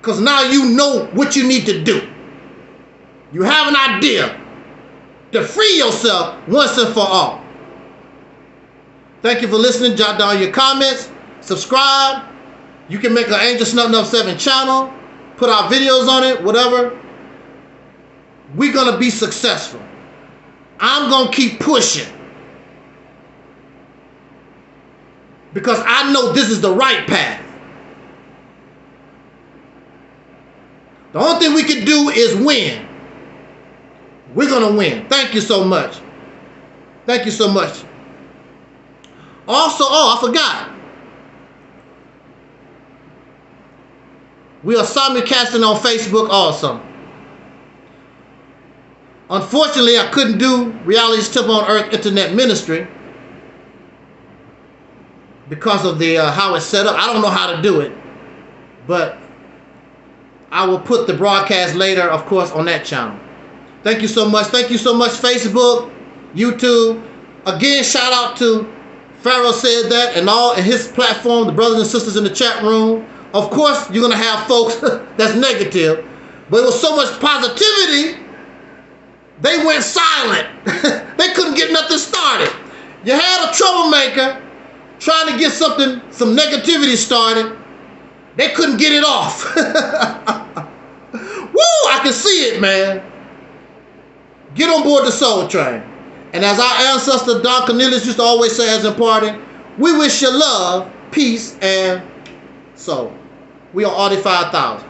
Because now you know what you need to do. You have an idea to free yourself once and for all. Thank you for listening. Jot down your comments. Subscribe. You can make an Angelsnupnup7 channel. Put our videos on it, whatever. We're going to be successful. I'm going to keep pushing. Because I know this is the right path. The only thing we can do is win. We're going to win. Thank you so much. Thank you so much. Also, I forgot. We are simulcasting on Facebook also. Unfortunately, I couldn't do Reality's Tip on Earth Internet Ministry because of the how it's set up. I don't know how to do it, but I will put the broadcast later, of course, on that channel. Thank you so much. Thank you so much, Facebook, YouTube. Again, shout out to Pharaoh Said That and all in his platform, the brothers and sisters in the chat room. Of course, you're going to have folks that's negative, but it was so much positivity, they went silent. They couldn't get nothing started. You had a troublemaker trying to get some negativity started. They couldn't get it off. Woo, I can see it, man. Get on board the soul train. And as our ancestor Don Cornelius used to always say as in parting, we wish you love, peace, and soul. We are Audi 5000.